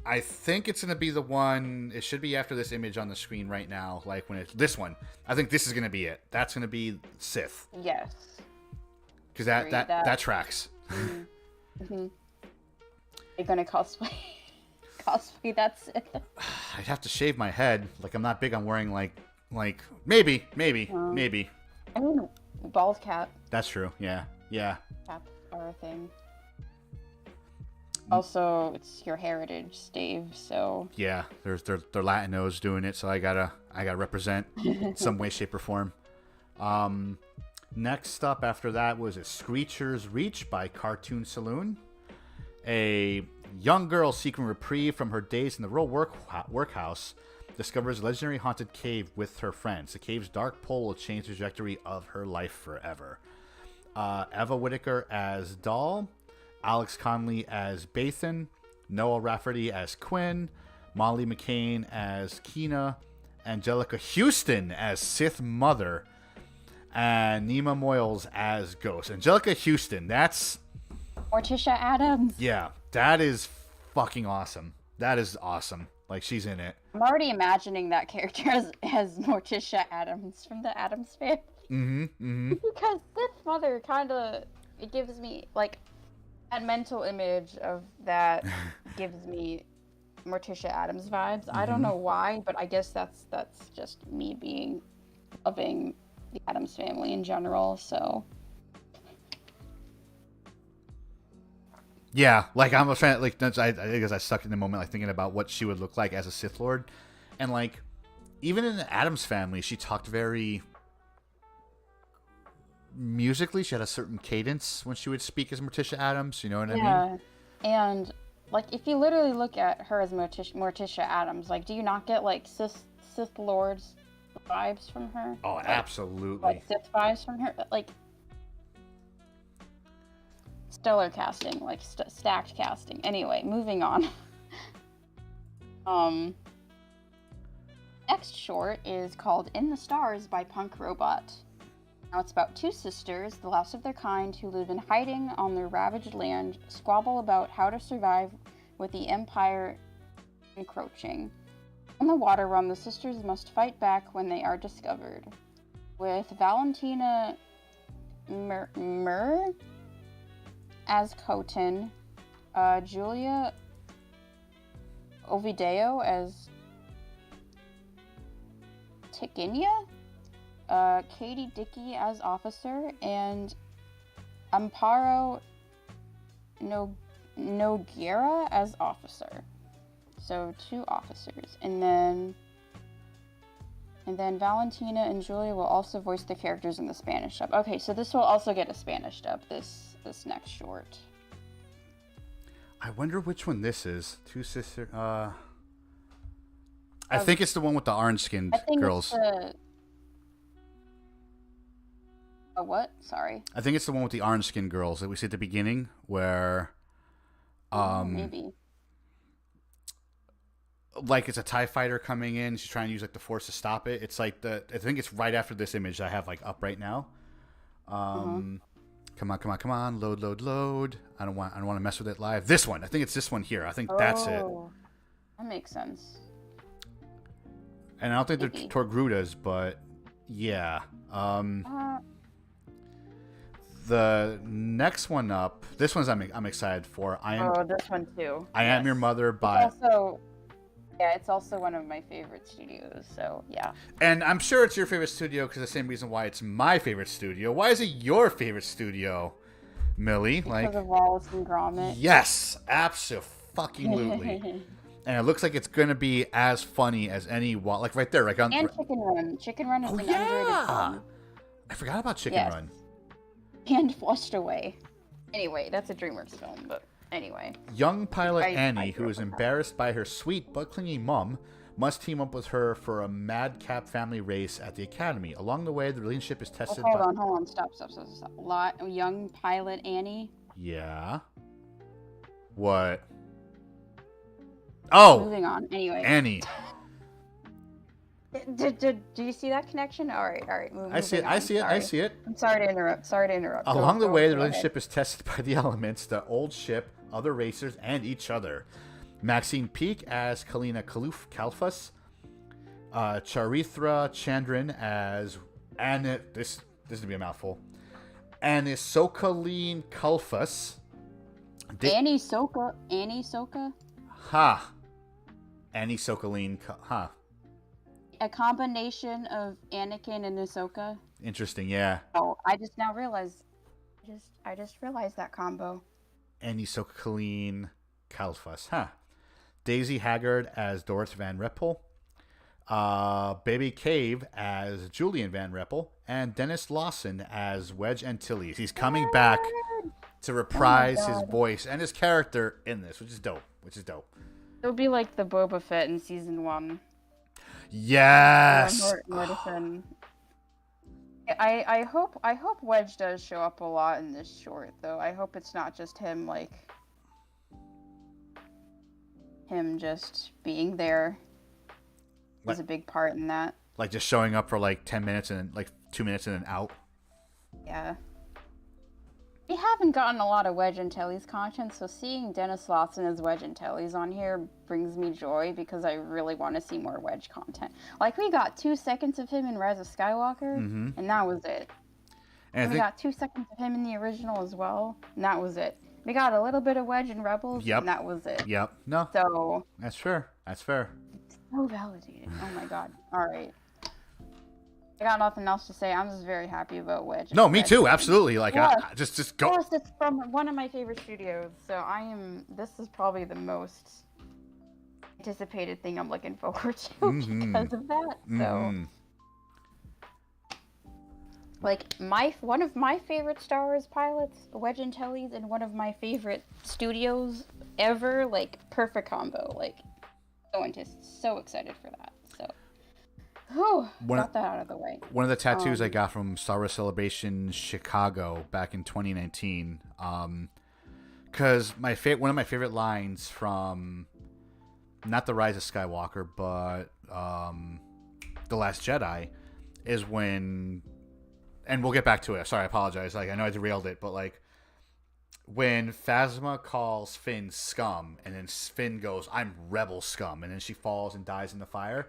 I think it's gonna be the one. It should be after this image on the screen right now. Like when it's this one, I think this is gonna be it. That's gonna be Sith. Yes. Because that tracks. Mm-hmm. You're gonna cosplay that Sith. I'd have to shave my head. Like I'm not big on wearing like maybe. I mean, bald cap. That's true. Yeah. Caps are a thing. Also, it's your heritage, Stave. So Yeah, they're Latinos doing it, so I gotta represent some way, shape, or form. Next up after that was a Screecher's Reach by Cartoon Saloon. A young girl seeking reprieve from her days in the rural workhouse discovers a legendary haunted cave with her friends. The cave's dark pull will change the trajectory of her life forever. Eva Whittaker as Doll, Alex Conley as Bathan, Noah Rafferty as Quinn, Molly McCain as Kina, Angelica Houston as Sith Mother, and Nima Moyles as Ghost. Angelica Houston, that's... Morticia Adams. Yeah, that is fucking awesome. That is awesome. Like, she's in it. I'm already imagining that character as Morticia Adams from the Addams Family. Because Sith Mother kind of, it gives me, like, that mental image of that gives me Morticia Adams vibes. I don't know why, but I guess that's just me loving the Addams Family in general, so... Yeah, like I'm a fan. Like I guess I stuck in the moment, like thinking about what she would look like as a Sith Lord, and like even in the Addams Family, she talked very musically. She had a certain cadence when she would speak as Morticia Adams. You know what I mean? Yeah, and like if you literally look at her as Morticia Adams, like do you not get like Sith Lord's vibes from her? Oh, like, absolutely. Like Sith vibes from her, like. Stellar casting, like stacked casting. Anyway, moving on. Next short is called In the Stars by Punk Robot. Now it's about two sisters, the last of their kind, who live in hiding on their ravaged land, squabble about how to survive with the Empire encroaching. On the water run, the sisters must fight back when they are discovered. With Valentina Mur as Khotin, Julia Ovideo as Tikinia, Katie Dickey as Officer, and Amparo Noguera as Officer. So 2 officers. And then Valentina and Julia will also voice the characters in the Spanish dub. Okay, so this will also get a Spanish dub, this next short. I wonder which one this is. Two sisters. I think it's the one with the orange-skinned girls. What? Sorry. I think it's the one with the orange-skinned girls that we see at the beginning, where, maybe. Like it's a TIE fighter coming in. She's trying to use like the Force to stop it. It's like I think it's right after this image I have like up right now. Come on, load. I don't want to mess with it live. This one, I think it's this one here. I think that's it. That makes sense. And I don't think they're Torgrudas, but yeah. The next one up, this one's I'm excited for. This one too. I Am Your Mother by. It's also one of my favorite studios, so yeah. And I'm sure it's your favorite studio because the same reason why it's my favorite studio. Why is it your favorite studio, Millie? Because of Wallace and Gromit. Yes, absolutely. And it looks like it's gonna be as funny as any like right there, like on. And Chicken Run. Chicken Run is an underrated film. I forgot about Chicken Run. And Flushed Away. Anyway, that's a DreamWorks film, but. Anyway. Young pilot Annie, who is embarrassed by her sweet but clingy mom, must team up with her for a madcap family race at the academy. Along the way, the relationship is tested Hold on. Stop. Young pilot Annie? Yeah. What? Oh! Moving on. Anyway. Annie. Do you see that connection? All right. I see it. I'm sorry to interrupt. Along the way, the relationship is tested by the elements, the old ship, other racers, and each other. Maxine Peake as Kalina Kalfas. Charithra Chandran as this is gonna be a mouthful. Anisokaline Kalfas. Annie Soka? Ha. Anisokaline. Ha. A combination of Anakin and Ahsoka. Interesting, yeah. Oh, I just now realized. I just realized that combo. Anisokaline Kalfas, huh? Daisy Haggard as Doris Van Reppel. Baby Cave as Julian Van Reppel. And Dennis Lawson as Wedge Antilles. He's coming back to reprise his voice and his character in this, which is dope. It'll be like the Boba Fett in season 1. Yes. Mortison. I hope Wedge does show up a lot in this short, though. I hope it's not just him just being there. Is a big part in that. Like just showing up for like 10 minutes and like 2 minutes and then out. Yeah. We haven't gotten a lot of Wedge Antilles content, so seeing Dennis Lawson as Wedge Antilles on here brings me joy because I really want to see more Wedge content. Like, we got 2 seconds of him in Rise of Skywalker, and that was it. And we got 2 seconds of him in the original as well, and that was it. We got a little bit of Wedge in Rebels, and that was it. Yep. No. So. That's fair. It's so validated. Oh my god. Alright. I got nothing else to say. I'm just very happy about Wedge. No, me too. Absolutely. Like, yes. Just go. Yes, it's from one of my favorite studios. So this is probably the most anticipated thing I'm looking forward to because of that. So, like, one of my favorite Star Wars pilots, Wedge Antilles, and one of my favorite studios ever. Like, perfect combo. Like, so excited for that. Got that out of the way. One of the tattoos I got from Star Wars Celebration Chicago back in 2019. Because one of my favorite lines from not The Rise of Skywalker, but The Last Jedi is when, and we'll get back to it. Sorry, I apologize. Like, I know I derailed it, but like when Phasma calls Finn scum, and then Finn goes, "I'm rebel scum," and then she falls and dies in the fire.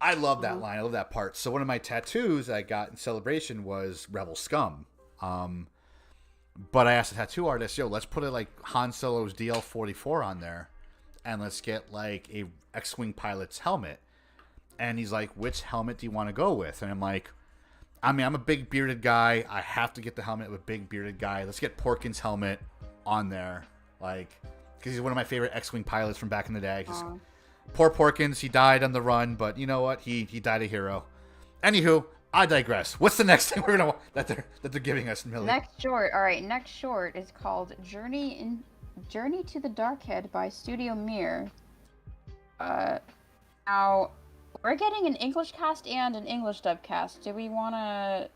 I love that line. I love that part. So one of my tattoos I got in Celebration was Rebel Scum. But I asked the tattoo artist, let's put it like Han Solo's DL-44 on there. And let's get like a X-Wing pilot's helmet. And he's like, which helmet do you want to go with? And I'm like, I'm a big bearded guy. I have to get the helmet of a big bearded guy. Let's get Porkins' helmet on there. Like, because he's one of my favorite X-Wing pilots from back in the day. Poor Porkins, he died on the run, but you know what? He died a hero. Anywho, I digress. What's the next thing we're gonna that they're giving us, Millie? Next short. All right, next short is called Journey to the Darkhead by Studio Mir. Now we're getting an English cast and an English dub cast. Do we want to?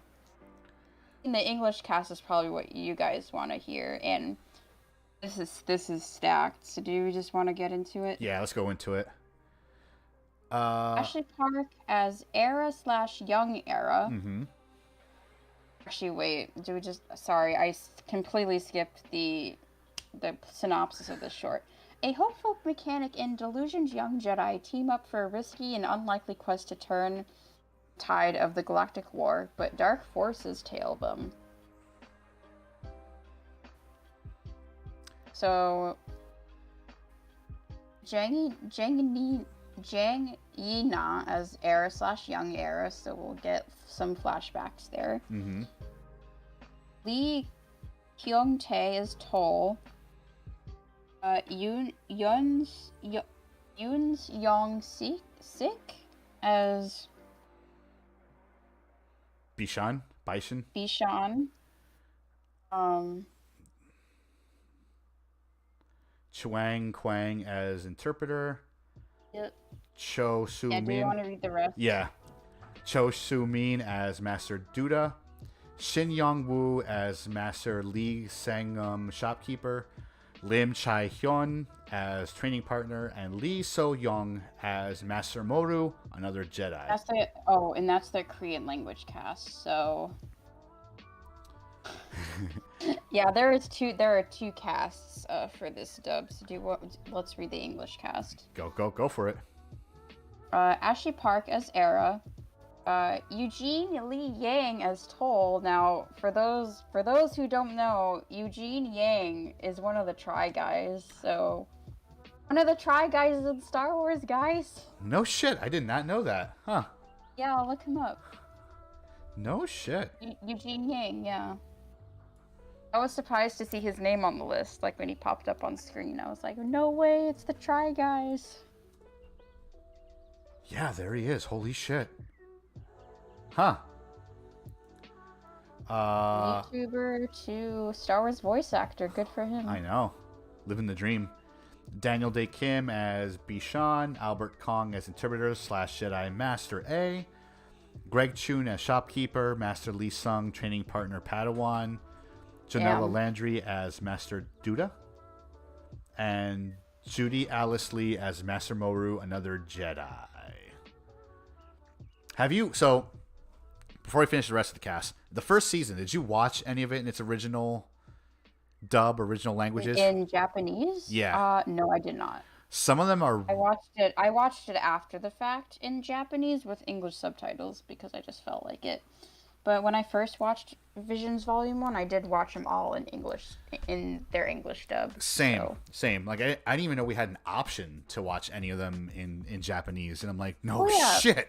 The English cast is probably what you guys want to hear, and this is stacked. So do we just want to get into it? Yeah, let's go into it. Ashley Park as Era/Young Era. Actually, wait. Do we just? Sorry, I completely skipped the synopsis of this short. A hopeful mechanic and delusioned young Jedi team up for a risky and unlikely quest to turn the tide of the Galactic War, but dark forces tail them. So, Jang Yina as Era/Young Era, so we'll get some flashbacks there. Lee Kyung-tae as Toll. Yoon's Young-sik as Bishan. Chuang Kwang as Interpreter. Yep. Cho Soo Min. Do you want to read the rest? Yeah. Cho Soo Min as Master Duda. Shin Yong Woo as Master Lee Sangum Shopkeeper. Lim Chai Hyun as Training Partner. And Lee So Young as Master Moru, another Jedi. That's the Korean language cast, so... Yeah, there are two casts for this dub. So let's read the English cast. Go for it. Ashley Park as Era. Eugene Lee Yang as Toll. Now, for those who don't know, Eugene Yang is one of the Try Guys. So, one of the Try Guys in Star Wars, guys. No shit, I did not know that. Huh? Yeah, I'll look him up. No shit. Eugene Yang, yeah. I was surprised to see his name on the list, like when he popped up on screen. I was like, no way, it's the Try Guys. Yeah, there he is. Holy shit. Huh. YouTuber to Star Wars voice actor. Good for him. I know. Living the dream. Daniel Day Kim as Bishan, Albert Kong as interpreter / Jedi Master A, Greg Chun as shopkeeper, Master Lee Sung training partner Padawan, Janella Landry as Master Duda, and Judy Alice Lee as Master Moru, another Jedi. Have you, so before we finish the rest of the cast, the first season, did you watch any of it in its original dub, original languages? In Japanese? Yeah. No, I did not. Some of them are... I watched it after the fact in Japanese with English subtitles because I just felt like it. But when I first watched Visions Volume 1, I did watch them all in English, in their English dub. Same. So. Like, I didn't even know we had an option to watch any of them in Japanese. And I'm like, no shit.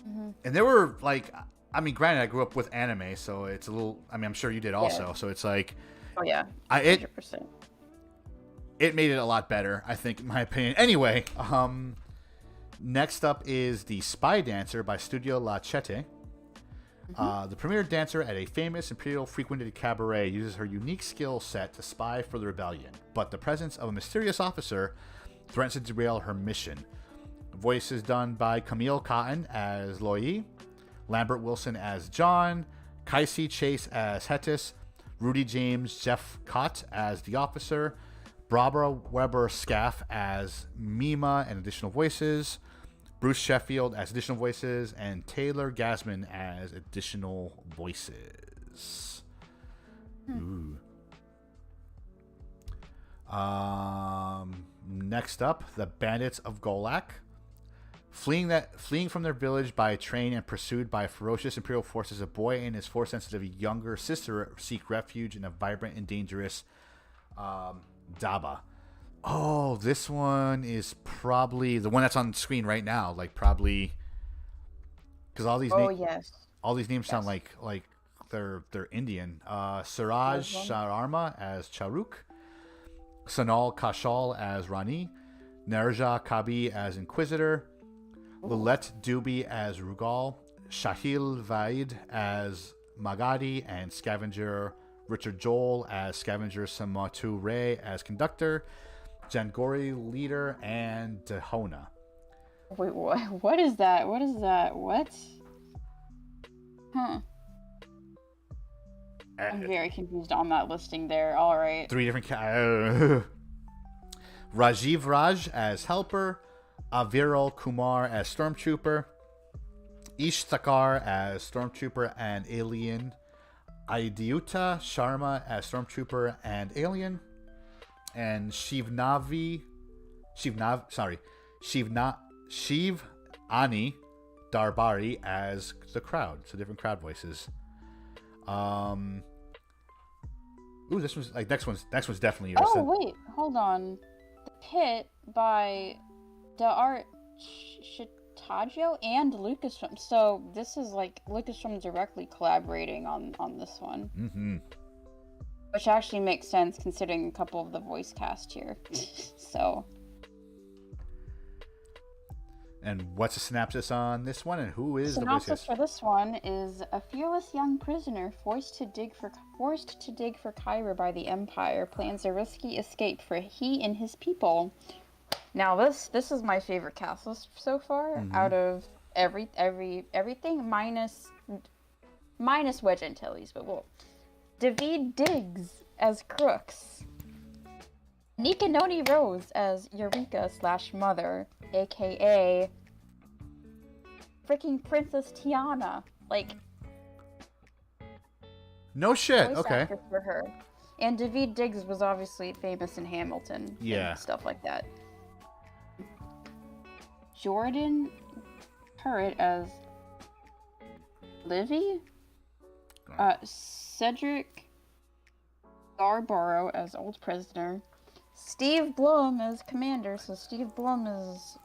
Mm-hmm. And they were like, I mean, granted, I grew up with anime, so it's a little, I mean, I'm sure you did also. Yeah. So it's like, oh yeah, 100%. It made it a lot better, I think, in my opinion. Anyway, next up is The Spy Dancer by Studio Lachete. The premier dancer at a famous Imperial frequented cabaret uses her unique skill set to spy for the rebellion, but the presence of a mysterious officer threatens to derail her mission. Voice is done by Camille Cotton as Loyi, Lambert Wilson as John, Kaisi Chase as Hetis, Rudy James Jeff Cott as the officer, Barbara Weber Scaff as Mima and additional voices, Bruce Sheffield as additional voices, and Taylor Gasman as additional voices. Ooh. Next up, the Bandits of Golak. Fleeing from their village by train and pursued by ferocious Imperial forces, a boy and his Force-sensitive younger sister seek refuge in a vibrant and dangerous Daba. Oh, this one is probably the one that's on the screen right now. Like, probably because all these all these names sound like they're Indian. Suraj Sharma as Charuk, Sanal Kashal as Rani, Nerja Kabi as Inquisitor, Lilette Duby as Rugal, Shahil Vaid as Magadi, and Scavenger Richard Joel as Scavenger, Samatu Ray as Conductor, Jangori Leader, and Dahona. Wait, what is that? What is that? What? Huh. I'm very confused on that listing there. All right. 3 different... Rajiv Raj as Helper, Aviral Kumar as Stormtrooper, Ish Thakar as Stormtrooper and Alien, Aidyuta Sharma as Stormtrooper and Alien, and Shiv Ani Darbari as the Crowd. So different Crowd voices. Ooh, this one's like next one's definitely yours. Oh wait, hold on. The Pit by D'Art Shitaggio and Lucasfilm. So this is like Lucasfilm directly collaborating on this one. Mm-hmm. Which actually makes sense considering a couple of the voice cast here. So. And what's the synopsis on this one, and who is the voice cast? Synopsis for this one is a fearless young prisoner forced to dig for Kyra by the Empire plans a risky escape for he and his people. Now this is my favorite cast list so far, out of everything minus Wedge Antilles, but well. David Diggs as Crooks, Nikanoni Rose as Eureka / Mother, aka freaking Princess Tiana, like no shit. Okay. For her, and David Diggs was obviously famous in Hamilton, and stuff like that. Jordan Turret as Livy. Cedric Garborough as Old Prisoner, Steve Blum as Commander. So Steve Blum is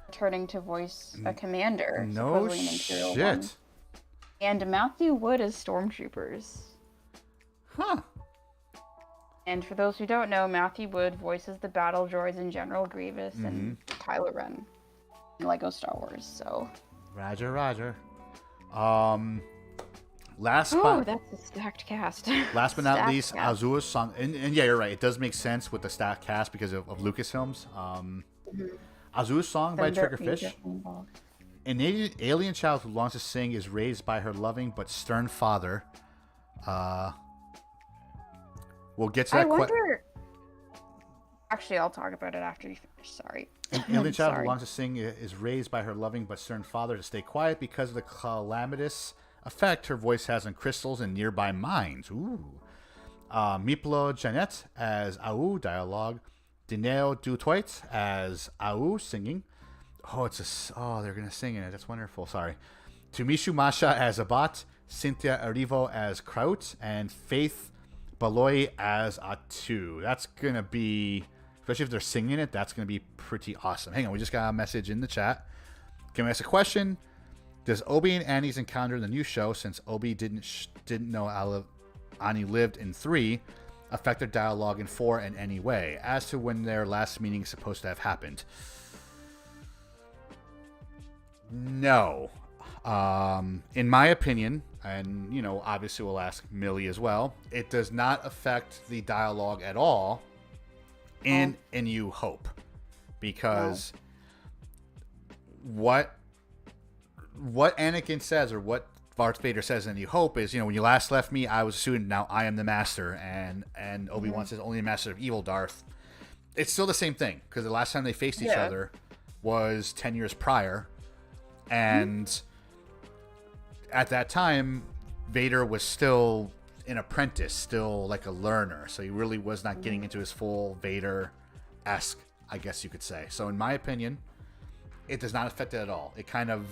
returning to voice a Commander. No shit. and Matthew Wood as Stormtroopers. Huh. And for those who don't know, Matthew Wood voices the battle droids in General Grievous and Kylo Ren in Lego Star Wars. So. Roger, Roger. Last Oh, but that's a stacked cast. last but not Stacked least, cast. Azua's song, and yeah, you're right. It does make sense with the stacked cast because of Lucasfilms. Azua's song by Then they're Triggerfish. involved. An alien child who longs to sing is raised by her loving but stern father. We'll get to that. I wonder. Actually, I'll talk about it after you finish. Sorry. An alien child who Sorry. longs to sing is raised by her loving but stern father to stay quiet because of the calamitous effect her voice has on crystals and nearby mines. Ooh. Miplo Janet as Au dialogue. Dineo Dutoit as Au singing. They're gonna sing in it. That's wonderful. Sorry. Tumishu Masha as Abat. Cynthia Arrivo as Kraut. And Faith Baloy as Atu. That's gonna be, especially if they're singing it, that's gonna be pretty awesome. Hang on, we just got a message in the chat. Can we ask a question? Does Obi and Annie's encounter in the new show, since Obi didn't know Annie lived in 3, affect their dialogue in 4 in any way, as to when their last meeting is supposed to have happened? No. In my opinion, and obviously we'll ask Millie as well, it does not affect the dialogue at all in A New Hope, because what Anakin says, or what Darth Vader says in A New Hope, is, when you last left me, I was a student, now I am the master, and Obi-Wan says only the master of evil, Darth. It's still the same thing, because the last time they faced each other was 10 years prior, and at that time, Vader was still an apprentice, still like a learner, so he really was not getting into his full Vader-esque, I guess you could say. So in my opinion, it does not affect it at all. It kind of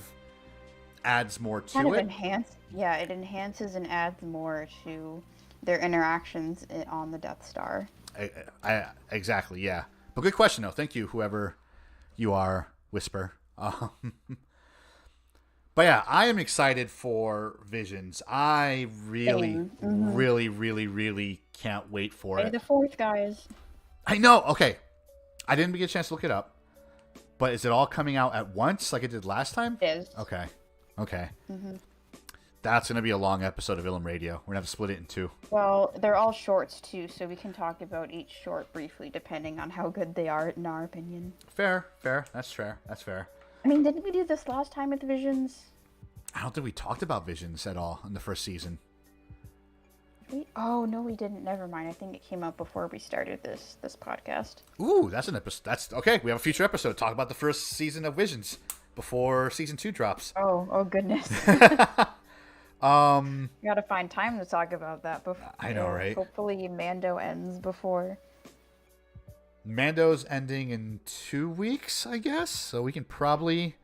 adds more to it. It enhances and adds more to their interactions on the Death Star. Exactly, yeah. But good question, though. Thank you, whoever you are, Whisper. But yeah, I am excited for Visions. I really, really, really, really can't wait for it. The 4th, guys. I know. Okay. I didn't get a chance to look it up. But is it all coming out at once like it did last time? It is. Okay. That's going to be a long episode of Ilum Radio. We're going to have to split it in 2. Well, they're all shorts, too, so we can talk about each short briefly, depending on how good they are, in our opinion. Fair. That's fair. I mean, didn't we do this last time with Visions? I don't think we talked about Visions at all in the first season. Oh, no, we didn't. Never mind. I think it came out before we started this podcast. Ooh, that's an episode. That's okay. We have a future episode. Talk about the first season of Visions before season 2 drops. Oh goodness. We gotta find time to talk about that before. I know, right? Hopefully Mando ends before. Mando's ending in 2 weeks, I guess. So we can probably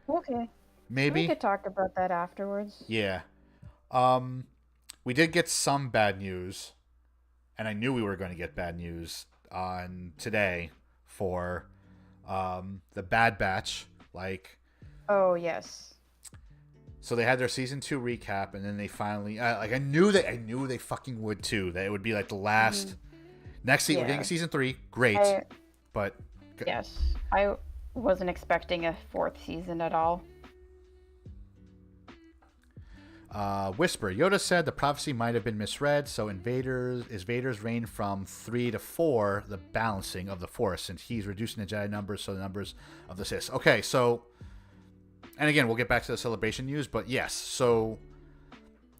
maybe we could talk about that afterwards. Yeah. We did get some bad news, and I knew we were going to get bad news on today for the Bad Batch. Oh yes. So they had their season 2 recap, and then they finally I knew they fucking would too. That it would be like the last next season. We're getting season 3, great, but yes, I wasn't expecting a 4th season at all. Whisper. Yoda said the prophecy might have been misread, so is Vader's reign from 3 to 4 the balancing of the Force, since he's reducing the Jedi numbers, so the numbers of the Sith. Okay, so, and again, we'll get back to the celebration news, but yes, so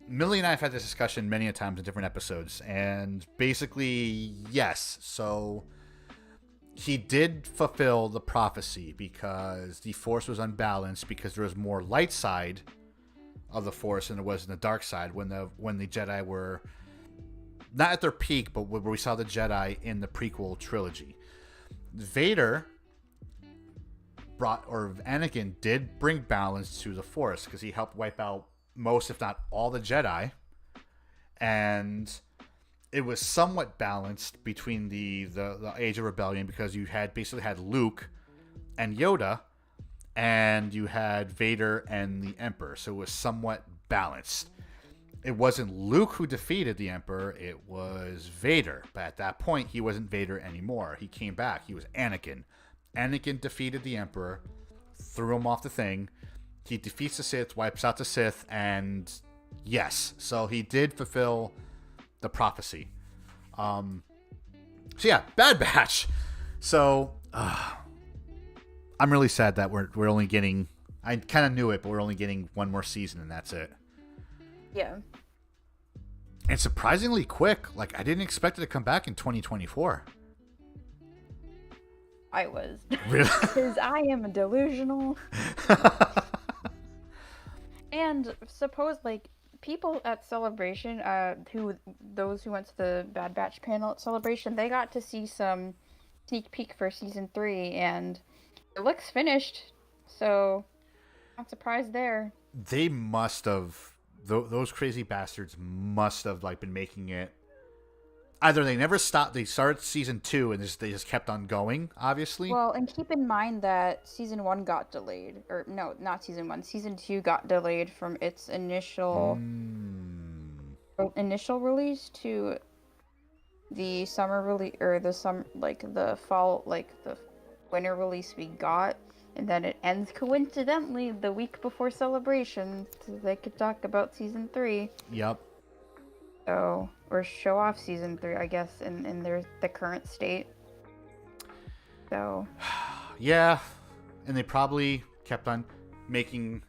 Millie and I have had this discussion many a times in different episodes, and basically, yes, so he did fulfill the prophecy because the Force was unbalanced, because there was more light side of the Force than there was in the dark side when the Jedi were not at their peak, but where we saw the Jedi in the prequel trilogy. Anakin did bring balance to the Force because he helped wipe out most, if not all, the Jedi, and it was somewhat balanced between the Age of Rebellion, because you had Luke and Yoda, and you had Vader and the Emperor, so it was somewhat balanced. it wasn't Luke who defeated the Emperor, it was Vader. But at that point, he wasn't Vader anymore. He came back. He was Anakin. Anakin defeated the Emperor, threw him off the thing. He defeats the Sith, wipes out the Sith, and yes. So he did fulfill the prophecy. So yeah, Bad Batch. So I'm really sad that we're only getting... I kind of knew it, but we're only getting one more season, and that's it. Yeah. And surprisingly quick. Like, I didn't expect it to come back in 2024. I was. Really? Because I am delusional. And suppose, like, people at Celebration, those who went to the Bad Batch panel at Celebration, they got to see some sneak peek for season 3, and it looks finished. So, not surprised there. They must have... Those crazy bastards must have like been making it. Either they never stopped. They started season 2 and they just kept on going. Obviously. Well, and keep in mind that season 1 got delayed, or no, not season 1. Season 2 got delayed from its initial release to the summer release, or the fall, the winter release we got. And then it ends coincidentally the week before Celebration, so they could talk about season 3. Yep. So, or show off season 3, I guess, in the current state. So. Yeah, and they probably kept on making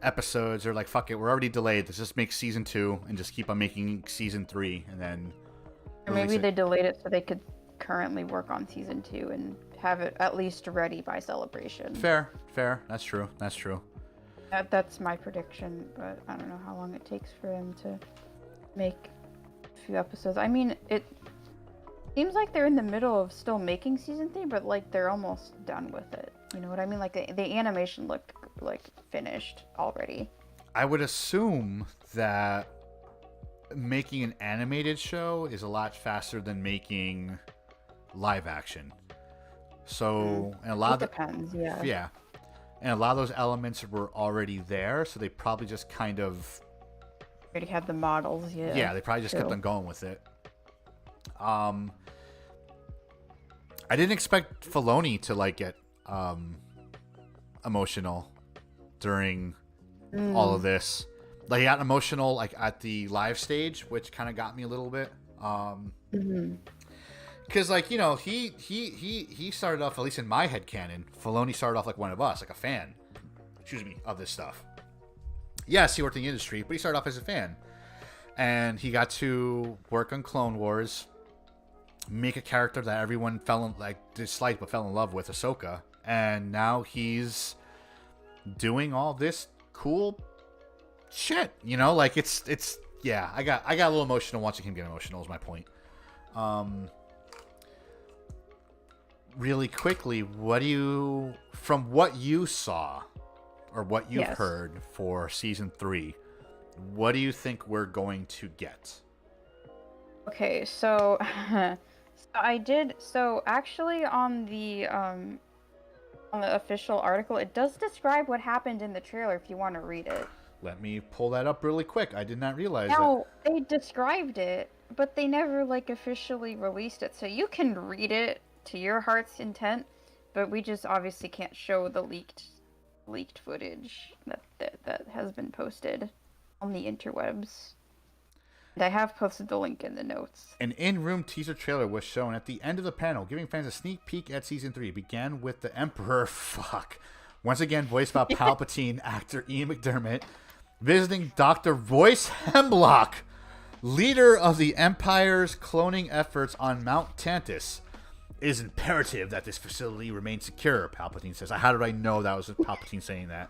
episodes. Or like, fuck it, we're already delayed. Let's just make season 2 and just keep on making season 3, and then. Or maybe they delayed it so they could currently work on season 2 and have it at least ready by Celebration. Fair. That's true. That's my prediction, but I don't know how long it takes for them to make a few episodes. I mean, it seems like they're in the middle of still making season 3, but like they're almost done with it. You know what I mean? Like the animation looked like finished already. I would assume that making an animated show is a lot faster than making live action. So, and a lot of depends, yeah. Yeah. And a lot of those elements were already there, so they probably just kind of already had the models, yeah. Yeah, they probably just kept on going with it. I didn't expect Filoni to like get emotional during all of this. Like, he got emotional like at the live stage, which kind of got me a little bit. Because, like, you know, he started off, at least in my headcanon, Filoni started off like one of us, like a fan, of this stuff. Yes, he worked in the industry, but he started off as a fan. And he got to work on Clone Wars, make a character that everyone disliked but fell in love with, Ahsoka. And now he's doing all this cool shit, you know? Like, it's yeah, I got a little emotional watching him get emotional, is my point. Really quickly, from what you saw or what you've heard for season 3, what do you think we're going to get? Okay, so actually on the official article, it does describe what happened in the trailer if you want to read it. Let me pull that up really quick. I did not realize that. They described it, but they never officially released it, so you can read it to your heart's intent, but we just obviously can't show the leaked footage that has been posted on the interwebs. And I have posted the link in the notes. An in-room teaser trailer was shown at the end of the panel, giving fans a sneak peek at season 3. It began with the Emperor, once again voiced by Palpatine actor Ian McDermott, visiting Dr. Royce Hemlock, leader of the Empire's cloning efforts on Mount Tantus. It is imperative that this facility remain secure, Palpatine says. How did I know that was Palpatine saying that?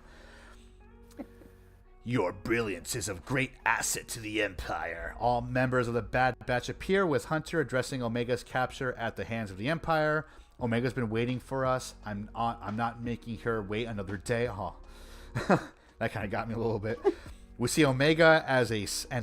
Your brilliance is of great asset to the Empire. All members of the Bad Batch appear, with Hunter addressing Omega's capture at the hands of the Empire. Omega's been waiting for us. I'm not making her wait another day. Oh. That kind of got me a little bit. We see Omega and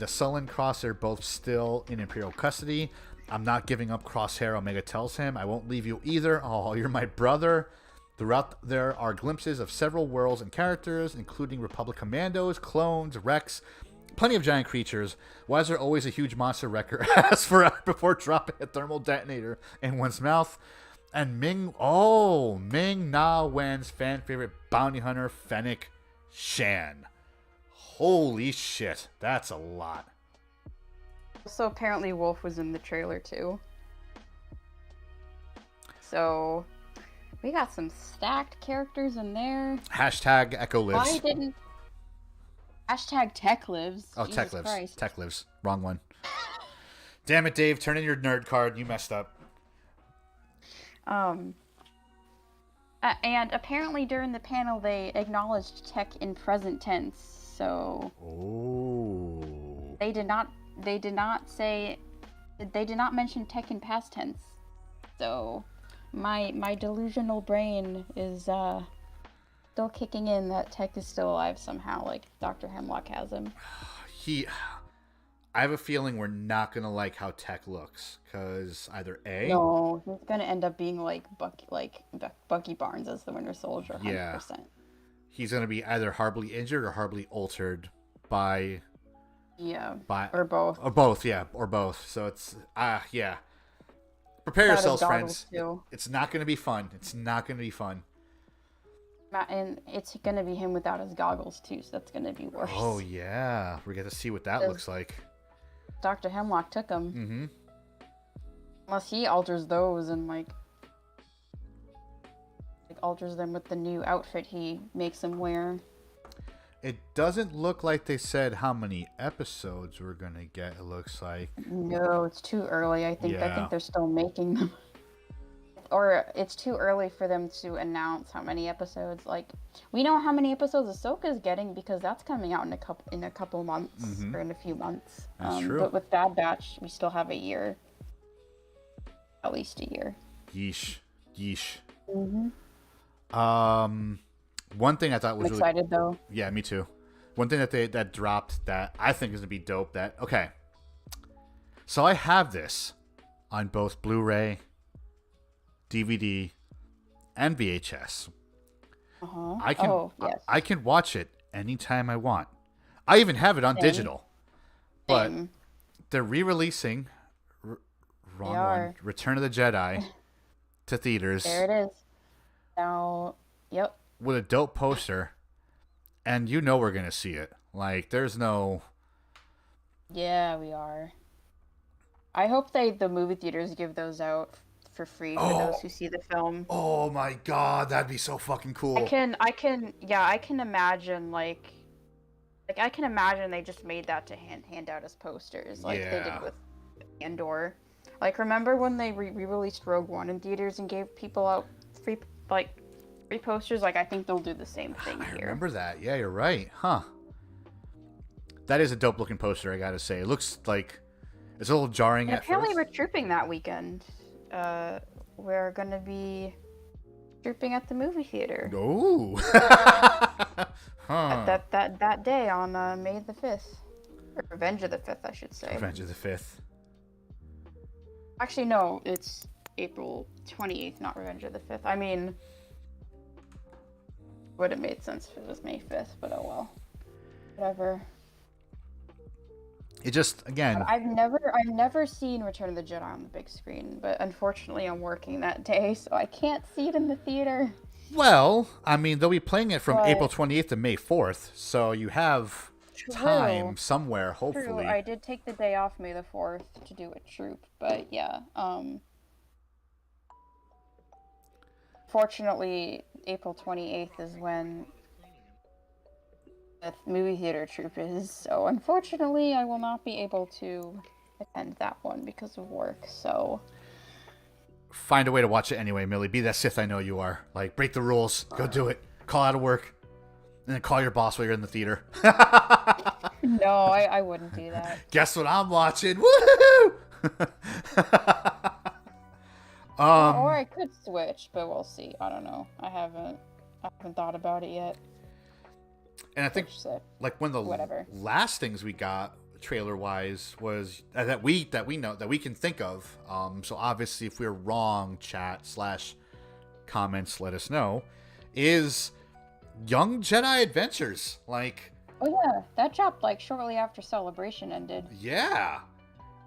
a sullen Crosshair both still in Imperial custody. I'm not giving up, Crosshair, Omega tells him. I won't leave you either. Oh, you're my brother. Throughout, there are glimpses of several worlds and characters, including Republic commandos, clones, Rex, Plenty of giant creatures. Why is there always a huge monster wrecker ass before dropping a thermal detonator in one's mouth? And Ming-Na Wen's fan favorite bounty hunter, Fennec Shan. Holy shit, that's a lot. So apparently Wolf was in the trailer too. So we got some stacked characters in there. Hashtag Echo Lives. Why didn't... Hashtag Tech Lives. Oh, Jesus Tech Lives. Christ. Tech Lives. Wrong one. Damn it, Dave. Turn in your nerd card. You messed up. And apparently during the panel they acknowledged tech in present tense. So Oh. they did not mention tech in past tense. So my delusional brain is still kicking in that tech is still alive somehow, like Dr. Hemlock has him. I have a feeling we're not gonna like how Tech looks, because either A, No, he's gonna end up being like Bucky Barnes as the Winter Soldier, 100%. Yeah. He's gonna be either horribly injured or horribly altered by or both. Or both, yeah, or both. So it's yeah. Prepare yourselves, friends. It's not gonna be fun. It's not gonna be fun. And it's gonna be him without his goggles too, so that's gonna be worse. Oh yeah, we get to see what that looks like. Dr. Hemlock took him. Mm-hmm. Unless he alters those and like alters them with the new outfit he makes them wear. It doesn't look like they said how many episodes we're gonna get. It looks like. No, it's too early. I think they're still making them. Or it's too early for them to announce how many episodes. Like, we know how many episodes Ahsoka's getting because that's coming out in a couple months, or in a few months. That's true. But with Bad Batch, we still have a year, at least a year. Yeesh. Mm-hmm. One thing I thought was I'm excited though. Yeah, me too. One thing that dropped that I think is gonna be dope. So I have this on both Blu-ray, DVD, and VHS. I can watch it anytime I want. I even have it on digital. But they're re-releasing Return of the Jedi to theaters. There it is. Now, yep. With a dope poster, and you know we're gonna see it. Like, there's no. Yeah, we are. I hope the movie theaters give those out for free for those who see the film. Oh my god, that'd be so fucking cool. I can imagine I can imagine they just made that to hand out as posters, like they did with Andor. Like, remember when they re-released Rogue One in theaters and gave people out free posters? Like, I think they'll do the same thing here. I remember that. Yeah, you're right. Huh. That is a dope looking poster, I gotta say. It looks like it's a little jarring at apparently first. we're trooping that weekend. We're gonna be trooping at the movie theater. Oh. Huh. That day on May the 5th. Or Revenge of the 5th, I should say. Revenge of the 5th. Actually, no, it's April 28th, not Revenge of the 5th. I mean, would have made sense if it was May 5th, but oh well. Whatever. It just, again... But I've never seen Return of the Jedi on the big screen, but unfortunately I'm working that day, so I can't see it in the theater. Well, I mean, they'll be playing it from April 28th to May 4th, so you have time somewhere, hopefully. True, I did take the day off May the 4th to do a troop, but yeah. Fortunately, April 28th is when the movie theater troop is, so unfortunately I will not be able to attend that one because of work, so... Find a way to watch it anyway, Millie. Be that Sith I know you are. Like, break the rules. Go do it. Call out of work. And then call your boss while you're in the theater. No, I wouldn't do that. Guess what I'm watching? Woohoo! Or I could switch, but we'll see. I don't know. I haven't thought about it yet. And I think, like, one of the last things we got trailer-wise was that we know that we can think of. So obviously, if we're wrong, chat/comments, let us know. Is Young Jedi Adventures, like, Oh yeah, that dropped like shortly after Celebration ended. Yeah.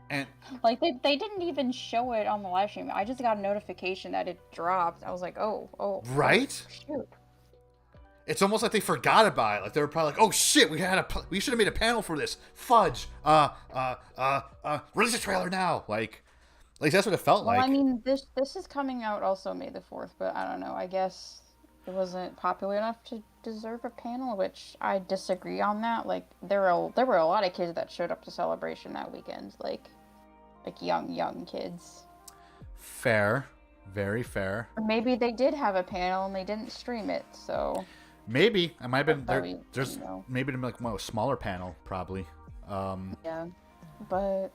And Like they didn't even show it on the live stream. I just got a notification that it dropped. I was like, oh, right? shoot. It's almost like they forgot about it. Like they were probably like, "Oh shit, we should have made a panel for this. Fudge. Release a trailer now." Like at least that's what it felt Well, like. I mean, this is coming out also May the 4th, but I don't know. I guess it wasn't popular enough to deserve a panel, which I disagree on that. Like there were a lot of kids that showed up to Celebration that weekend, like young kids. Fair, very fair. Or maybe they did have a panel and they didn't stream it, so Maybe it might have been that's how there. There's maybe like a smaller panel probably. Yeah, but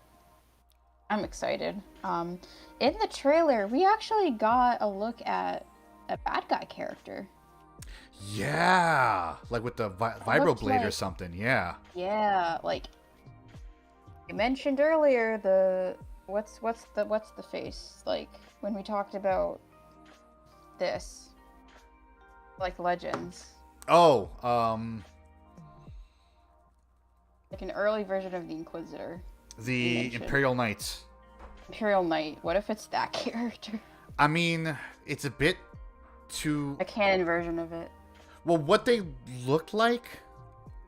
I'm excited. In the trailer, we actually got a look at a bad guy character. Yeah, like with the vibroblade or something. Yeah. Yeah, like you mentioned earlier, the what's the face like when we talked about this, like Legends. Oh, Like an early version of the Inquisitor. the Imperial Knights. Imperial Knight. What if it's that character? I mean, it's a bit too... A canon version of it. Well, what they looked like,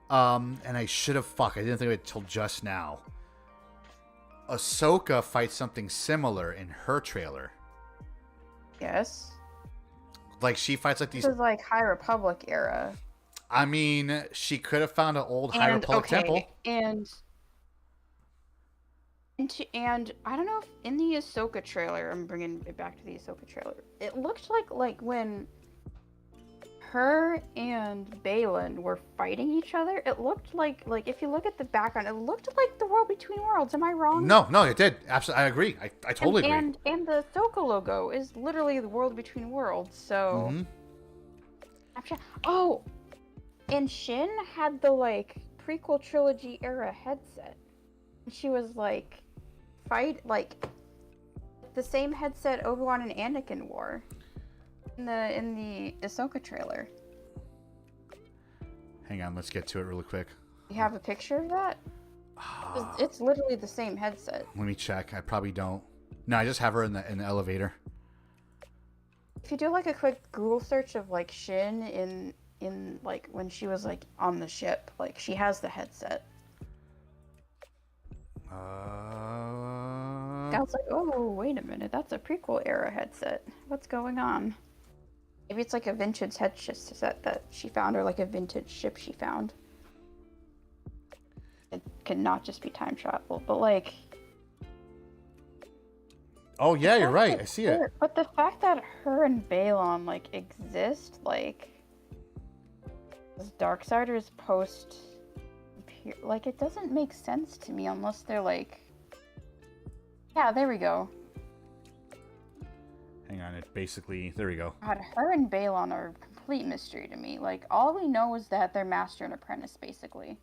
and I should have... I didn't think of it till just now. Ahsoka fights something similar in her trailer. Yes. Like, she fights like these... This is like High Republic era. I mean, she could have found an old High Republic temple. And I don't know if in the Ahsoka trailer, I'm bringing it back to the Ahsoka trailer, it looked like when her and Baylan were fighting each other, it looked like if you look at the background, it looked like the World Between Worlds. Am I wrong? No, it did. Absolutely, I agree. I totally agree. And the Ahsoka logo is literally the World Between Worlds, so... Mm-hmm. I'm sure... Oh! And Shin had the, like, prequel trilogy era headset. She was, like, the same headset Obi-Wan and Anakin wore in the Ahsoka trailer. Hang on, let's get to it really quick. You have a picture of that? It's literally the same headset. Let me check. I probably don't. No, I just have her in the elevator. If you do, like, a quick Google search of, like, Shin in like, when she was, like, on the ship, like, she has the headset. I was like, oh, wait a minute, that's a prequel era headset. What's going on? Maybe it's like a vintage headset that she found, or like a vintage ship she found. It could not just be time travel, but like... Oh yeah, you're right, I see it. But the fact that her and Baylan, like, exist, like... as Darksiders post... like, it doesn't make sense to me unless they're like... Yeah, there we go. Hang on, it basically... There we go. God, her and Baylan are a complete mystery to me. Like, all we know is that they're master and apprentice, basically.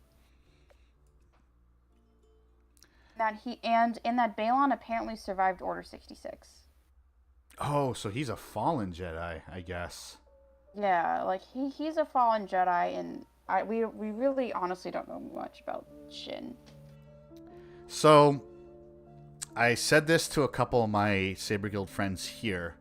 That Baylan apparently survived Order 66. Oh, so he's a fallen Jedi, I guess. Yeah, like, he's a fallen Jedi, and we really honestly don't know much about Shin. So... I said this to a couple of my Saber Guild friends here,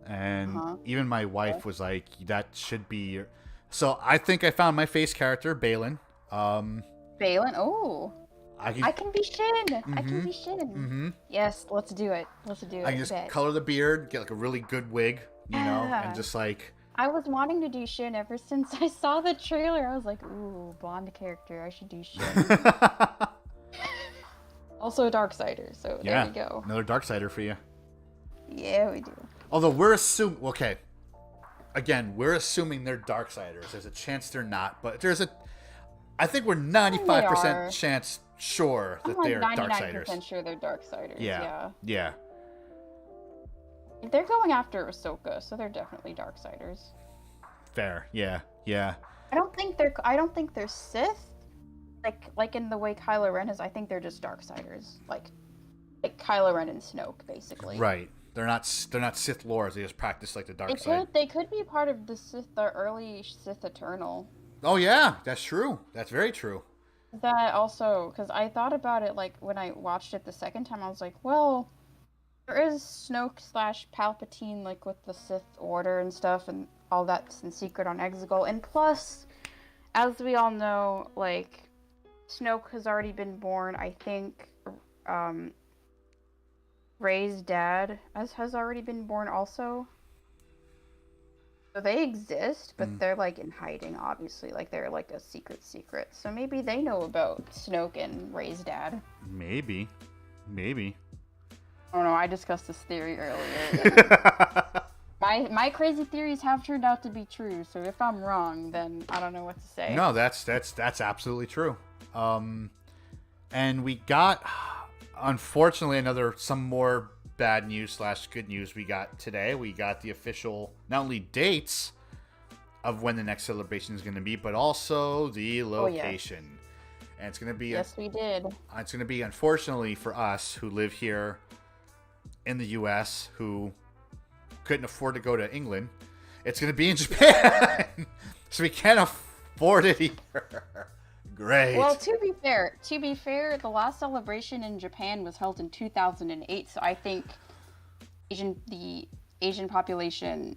and even my wife was like, that should be your... So I think I found my face character, Baylan. Baylan? Oh. I can be Shin. Mm-hmm. I can be Shin. Yes, let's do it. I can just color the beard, get like a really good wig, you know, and just like... I was wanting to do Shin ever since I saw the trailer. I was like, ooh, blonde character. I should do Shin. Also a Darksider, so there you go. Another Darksider for you. Yeah, we do. Although we're assuming... Okay. Again, we're assuming they're Darksiders. There's a chance they're not, but there's a... I think we're 95% chance sure that they're Darksiders. I'm 99% sure they're Darksiders, Yeah. They're going after Ahsoka, so they're definitely Darksiders. Fair, yeah. I don't think they're Sith. Like in the way Kylo Ren is, I think they're just Darksiders. Like Kylo Ren and Snoke, basically. Right. They're not Sith Lords. They just practice like the dark side. They could be part of the early Sith Eternal. Oh yeah, that's true. That's very true. That also, because I thought about it like when I watched it the second time, I was like, well, there is Snoke slash Palpatine, like with the Sith Order and stuff, and all that's in secret on Exegol. And plus, as we all know, like, Snoke has already been born. I think um, Rey's dad has already been born also. So they exist, but they're like in hiding, obviously. Like they're like a secret. So maybe they know about Snoke and Rey's dad. Maybe. I don't know. I discussed this theory earlier. My crazy theories have turned out to be true. So if I'm wrong, then I don't know what to say. No, that's absolutely true. And we got, unfortunately, some more bad news slash good news we got today. We got the official, not only dates of when the next celebration is going to be, but also the location. Oh, yes. And it's going to be... Yes, we did. It's going to be, unfortunately, for us who live here in the U.S., who couldn't afford to go to England, it's going to be in Japan. So we can't afford it here. Great. Well, to be fair, the last celebration in Japan was held in 2008, so I think the Asian population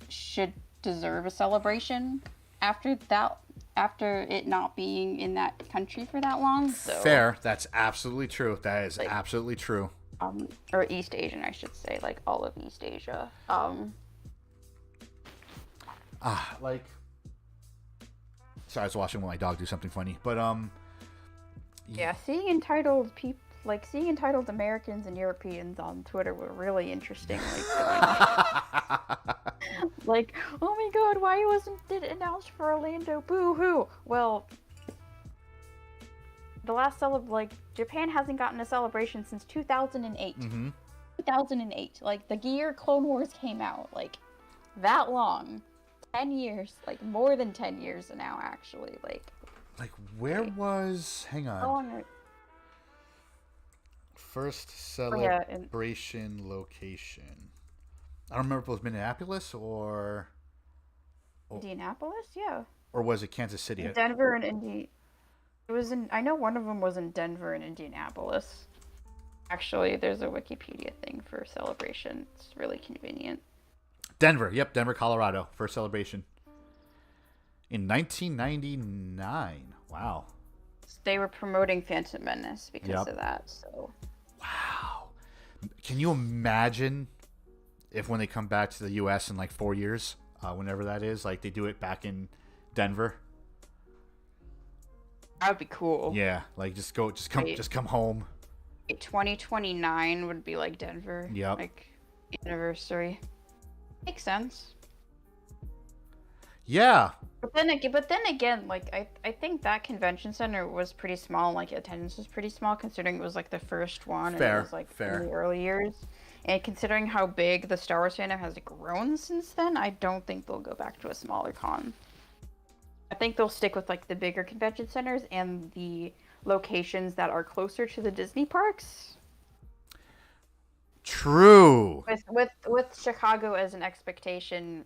should deserve a celebration after it not being in that country for that long. So. Fair. That's absolutely true. That is absolutely true. Or East Asian, I should say, like all of East Asia. Sorry, I was watching my dog do something funny, but yeah, seeing entitled Americans and Europeans on Twitter were really interesting. Like, oh my God, why wasn't it announced for Orlando? Boo hoo. Well, the last Japan hasn't gotten a celebration since 2008. 2008, like the year Clone Wars came out, like that long. 10 years, like more than 10 years now, actually. Hang on. First celebration location. I don't remember if it was Minneapolis or Indianapolis, yeah. Or was it Kansas City? Denver and Indy. It was in. I know one of them was in Denver and Indianapolis. Actually, there's a Wikipedia thing for celebration. It's really convenient. Denver, Colorado, first celebration. In 1999. Wow. They were promoting Phantom Menace because of that, so. Wow. Can you imagine if when they come back to the U.S. in like 4 years, whenever that is, like they do it back in Denver? That would be cool. Yeah, like just come home. 2029 would be like Denver. Yep. Like anniversary. Makes sense. Yeah. But then again, like I think that convention center was pretty small. Like attendance was pretty small, considering it was like the first one. Fair. And it was like in the early years, and considering how big the Star Wars fandom has grown since then, I don't think they'll go back to a smaller con. I think they'll stick with like the bigger convention centers and the locations that are closer to the Disney parks. True. With Chicago as an expectation,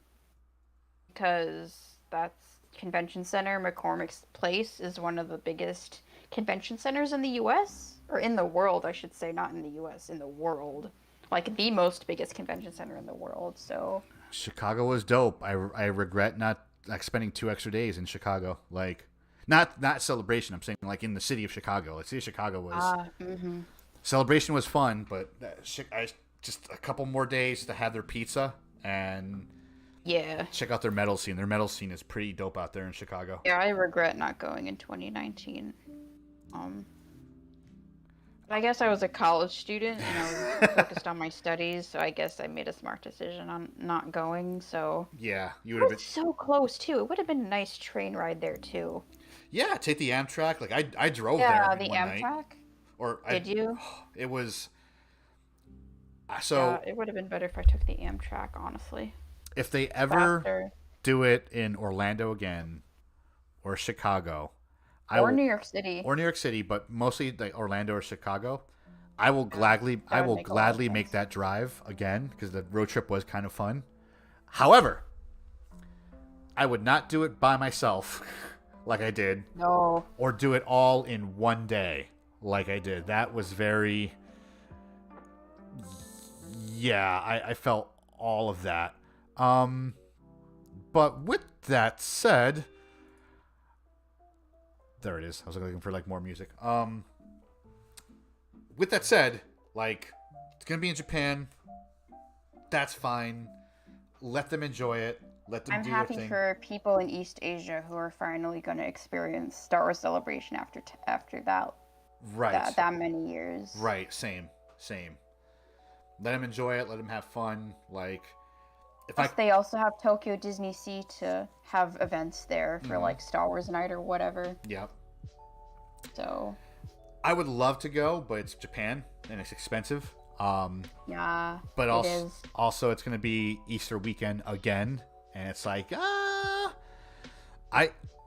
because that's convention center. McCormick's Place is one of the biggest convention centers in the U.S. or in the world, I should say, not in the U.S. in the world, like the most biggest convention center in the world. So Chicago was dope. I regret not spending 2 extra days in Chicago. Like not celebration. I'm saying like in the city of Chicago. Like city of Chicago was. Celebration was fun, but just a couple more days to have their pizza and check out their metal scene. Their metal scene is pretty dope out there in Chicago. Yeah, I regret not going in 2019. I guess I was a college student and I was focused on my studies, so I guess I made a smart decision on not going. So yeah, you would have been so close too. It would have been a nice train ride there too. Yeah, take the Amtrak. Like I drove there. Yeah, the one Amtrak. Night. Did you? It was. So it would have been better if I took the Amtrak, honestly. If they ever do it in Orlando again, or Chicago, New York City, but mostly like Orlando or Chicago, I will gladly make that drive again because the road trip was kind of fun. However, I would not do it by myself. like I did, No. or do it all in one day like I did. That was very... Yeah, I felt all of that. But with that said... There it is. I was looking for like more music. With that said, like, it's going to be in Japan. That's fine. Let them enjoy it. Let them do their thing. I'm happy for people in East Asia who are finally going to experience Star Wars Celebration after that. Right. That many years. Right. Same. Let them enjoy it. Let them have fun. Like, They also have Tokyo Disney Sea to have events there for like Star Wars Night or whatever. Yep. So. I would love to go, but it's Japan and it's expensive. Yeah. But also it's going to be Easter weekend again, and it's like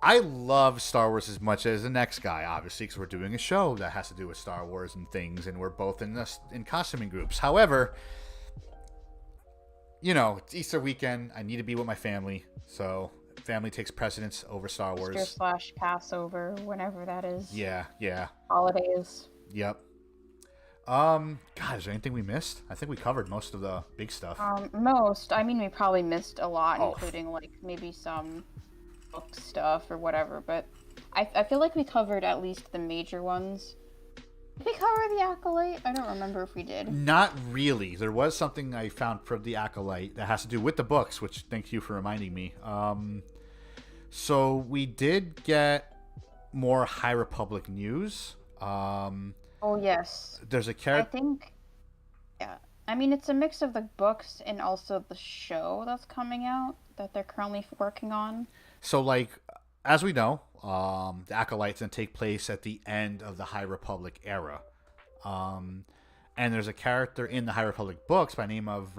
I love Star Wars as much as the next guy, obviously, because we're doing a show that has to do with Star Wars and things, and we're both in costuming groups. However, you know, it's Easter weekend. I need to be with my family, so family takes precedence over Star Wars. Easter/Passover, whenever that is. Yeah. Holidays. Yep. God, is there anything we missed? I think we covered most of the big stuff. I mean, we probably missed a lot, including like maybe some book stuff or whatever. But I feel like we covered at least the major ones. Did we cover the Acolyte? I don't remember if we did. Not really. There was something I found for the Acolyte that has to do with the books, which thank you for reminding me. So we did get more High Republic news. Oh, yes. There's a character... I think... Yeah. I mean, it's a mix of the books and also the show that's coming out that they're currently working on. So, like, as we know, the Acolyte's going to take place at the end of the High Republic era. And there's a character in the High Republic books by the name of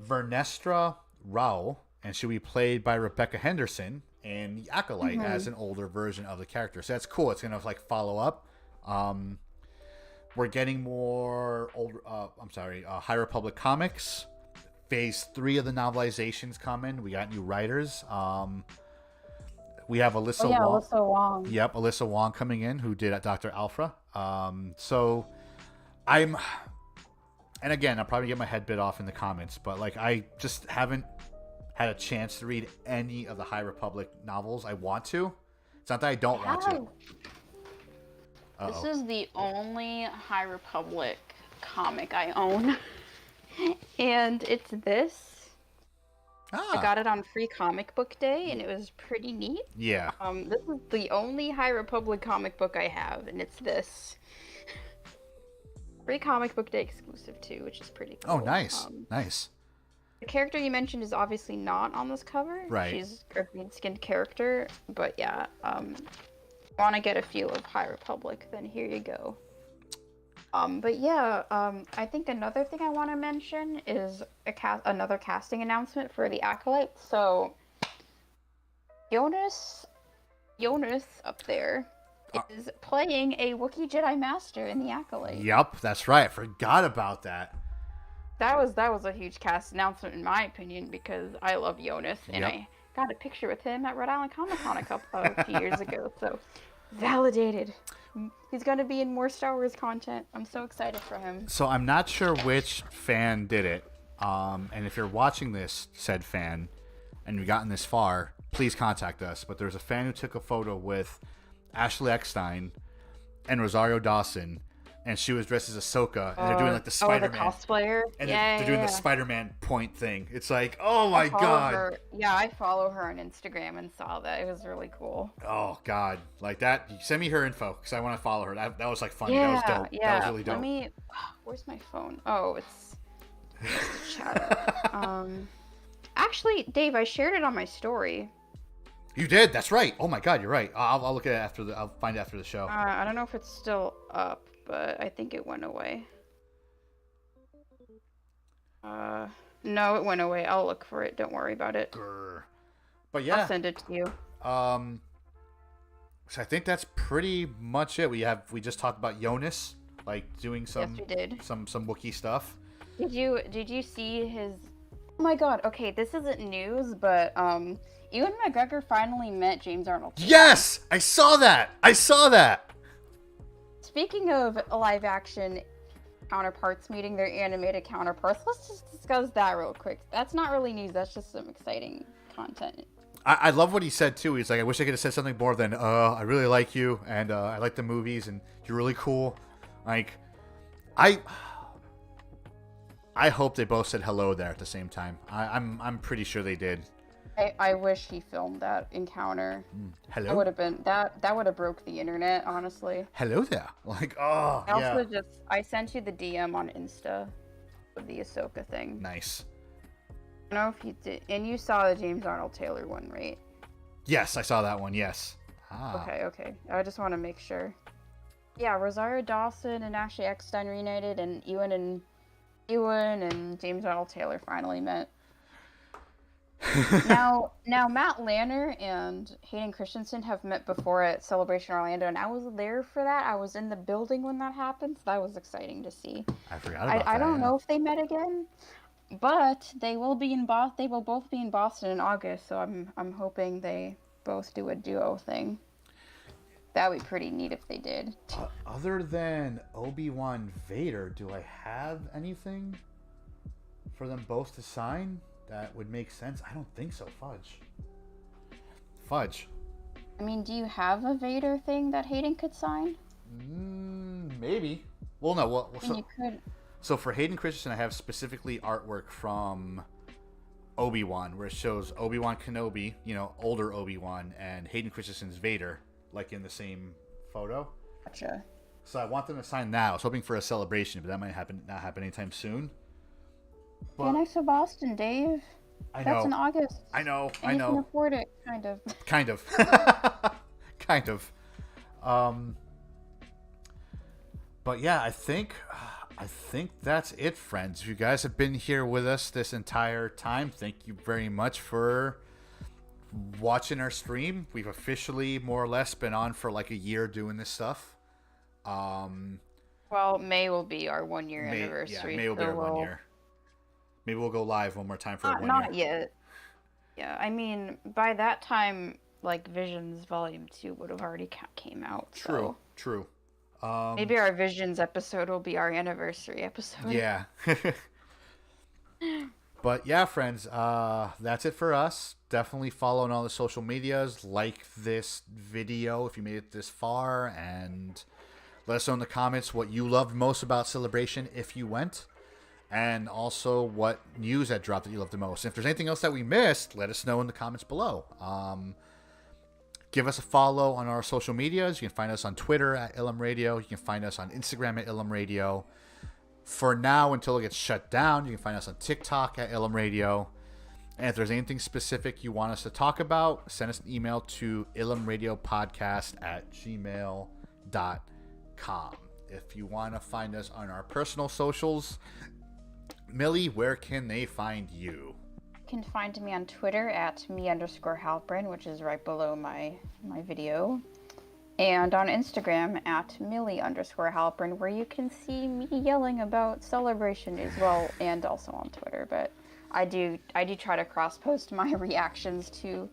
Vernestra Rao, and she'll be played by Rebecca Henderson and the Acolyte as an older version of the character. So that's cool. It's going to like follow up. We're getting more High Republic comics. Phase 3 of the novelizations coming. We got new writers. We have Alyssa Wong. Alyssa Wong. Yep, Alyssa Wong coming in, who did Dr. Alpha. So and again, I'll probably get my head bit off in the comments, but like I just haven't had a chance to read any of the High Republic novels. I want to. It's not that I don't want to. This is the only High Republic comic I own. And it's this. I got it on Free Comic Book Day, and it was pretty neat. Yeah. This is the only High Republic comic book I have, and it's this. Free Comic Book Day exclusive, too, which is pretty cool. Oh, nice. Nice. The character you mentioned is obviously not on this cover. Right. She's a green-skinned character, but yeah, want to get a feel of High Republic, then here you go. But yeah, I think another thing I want to mention is another casting announcement for the Acolyte. So, Jonas up there is playing a Wookiee Jedi Master in the Acolyte. Yep, that's right. I forgot about that. That was a huge cast announcement in my opinion because I love Jonas and I got a picture with him at Rhode Island Comic Con a few years ago. So, validated. He's going to be in more Star Wars content. I'm so excited for him. So I'm not sure which fan did it. And if you're watching this, said fan, and you've gotten this far, please contact us. But there's a fan who took a photo with Ashley Eckstein and Rosario Dawson, and she was dressed as Ahsoka, and they're doing like the Spider-Man. The cosplayer? And they're doing the Spider-Man point thing. It's like, oh my God. I follow her on Instagram and saw that. It was really cool. Oh God. Like that. Send me her info because I want to follow her. That was like funny. That was dope. Yeah. That was really dope. Where's my phone? Oh, it's the chat. Actually, Dave, I shared it on my story. You did? That's right. Oh my God, you're right. I'll look at it I'll find it after the show. I don't know if it's still up, but I think it went away. No, it went away. I'll look for it. Don't worry about it. Grr. But yeah, I'll send it to you. So I think that's pretty much it. We just talked about Jonas, like doing some Yes, we did. some Wookiee stuff. Did you see his Oh my god, okay, this isn't news, but Ewan McGregor finally met James Arnold. Yes! I saw that! I saw that! Speaking of live action counterparts meeting their animated counterparts, let's just discuss that real quick. That's not really news, that's just some exciting content. I love what he said too. He's like, I wish I could have said something more than, I really like you, and I like the movies, and you're really cool. Like, I hope they both said hello there at the same time. I'm pretty sure they did. I wish he filmed that encounter. Hello? That would have been that would have broke the internet, honestly. Hello there. Like, oh, yeah. I sent you the DM on Insta of the Ahsoka thing. Nice. I don't know if you did, and you saw the James Arnold Taylor one, right? Yes, I saw that one. Yes. Ah. Okay. I just want to make sure. Yeah, Rosario Dawson and Ashley Eckstein reunited, and Ewan and James Arnold Taylor finally met. now Matt Lanner and Hayden Christensen have met before at Celebration Orlando, and I was there for that. I was in the building when that happened, so that was exciting to see. I forgot about that. I don't know if they met again, but they will be in Boston. They will both be in Boston in August, so I'm hoping they both do a duo thing. That would be pretty neat if they did. Other than Obi-Wan Vader, do I have anything for them both to sign that would make sense? I don't think so. Fudge. I mean, do you have a Vader thing that Hayden could sign? Maybe. Well, no. Well, you could. So for Hayden Christensen, I have specifically artwork from Obi-Wan, where it shows Obi-Wan Kenobi, older Obi-Wan, and Hayden Christensen's Vader, like in the same photo. Gotcha. So I want them to sign that. I was hoping for a celebration, but that might not happen anytime soon. But next to Boston, Dave. I know. That's in August. I know. And you can afford it, kind of. Kind of. But yeah, I think that's it, friends. If you guys have been here with us this entire time, thank you very much for watching our stream. We've officially more or less been on for like a year doing this stuff. Well, May will be our 1 year anniversary. Yeah, May will be our 1 year. Maybe we'll go live one more time for 1 year. Not yet. Yeah, I mean, by that time, like, Visions Volume 2 would have already came out. True. Maybe our Visions episode will be our anniversary episode. Yeah. But yeah, friends, that's it for us. Definitely follow on all the social medias. Like this video if you made it this far. And let us know in the comments what you loved most about Celebration if you went. And also what news that dropped that you loved the most. And if there's anything else that we missed, let us know in the comments below. Give us a follow on our social medias. You can find us on Twitter at Ilum Radio. You can find us on Instagram at Ilum Radio. For now, until it gets shut down, you can find us on TikTok at Ilum Radio. And if there's anything specific you want us to talk about, send us an email to ilumradiopodcast@gmail.com. If you want to find us on our personal socials, Millie, where can they find you? You can find me on Twitter at me_Halprin, which is right below my video. And on Instagram at Millie_Halprin, where you can see me yelling about Celebration as well, and also on Twitter. But I do try to cross-post my reactions to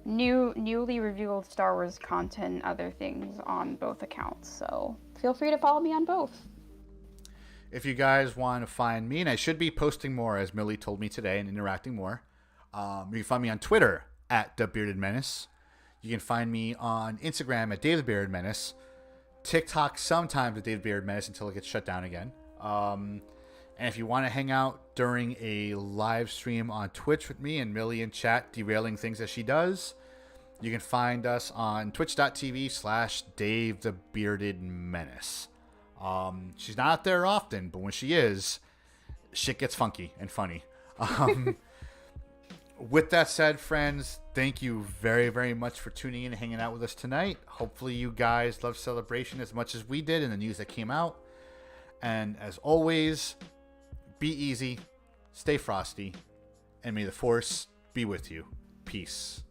newly revealed Star Wars content and other things on both accounts. So feel free to follow me on both. If you guys want to find me, and I should be posting more, as Millie told me today, and interacting more, you can find me on Twitter at TheBeardedMenace. You can find me on Instagram at DaveTheBeardedMenace. TikTok sometimes at DaveTheBeardedMenace until it gets shut down again. And if you want to hang out during a live stream on Twitch with me and Millie in chat derailing things as she does, you can find us on twitch.tv/DaveTheBeardedMenace. She's not there often, but when she is, shit gets funky and funny. With that said, friends, thank you very, very much for tuning in and hanging out with us tonight. Hopefully you guys love Celebration as much as we did in the news that came out. And as always, be easy, stay frosty, and may the Force be with you. Peace.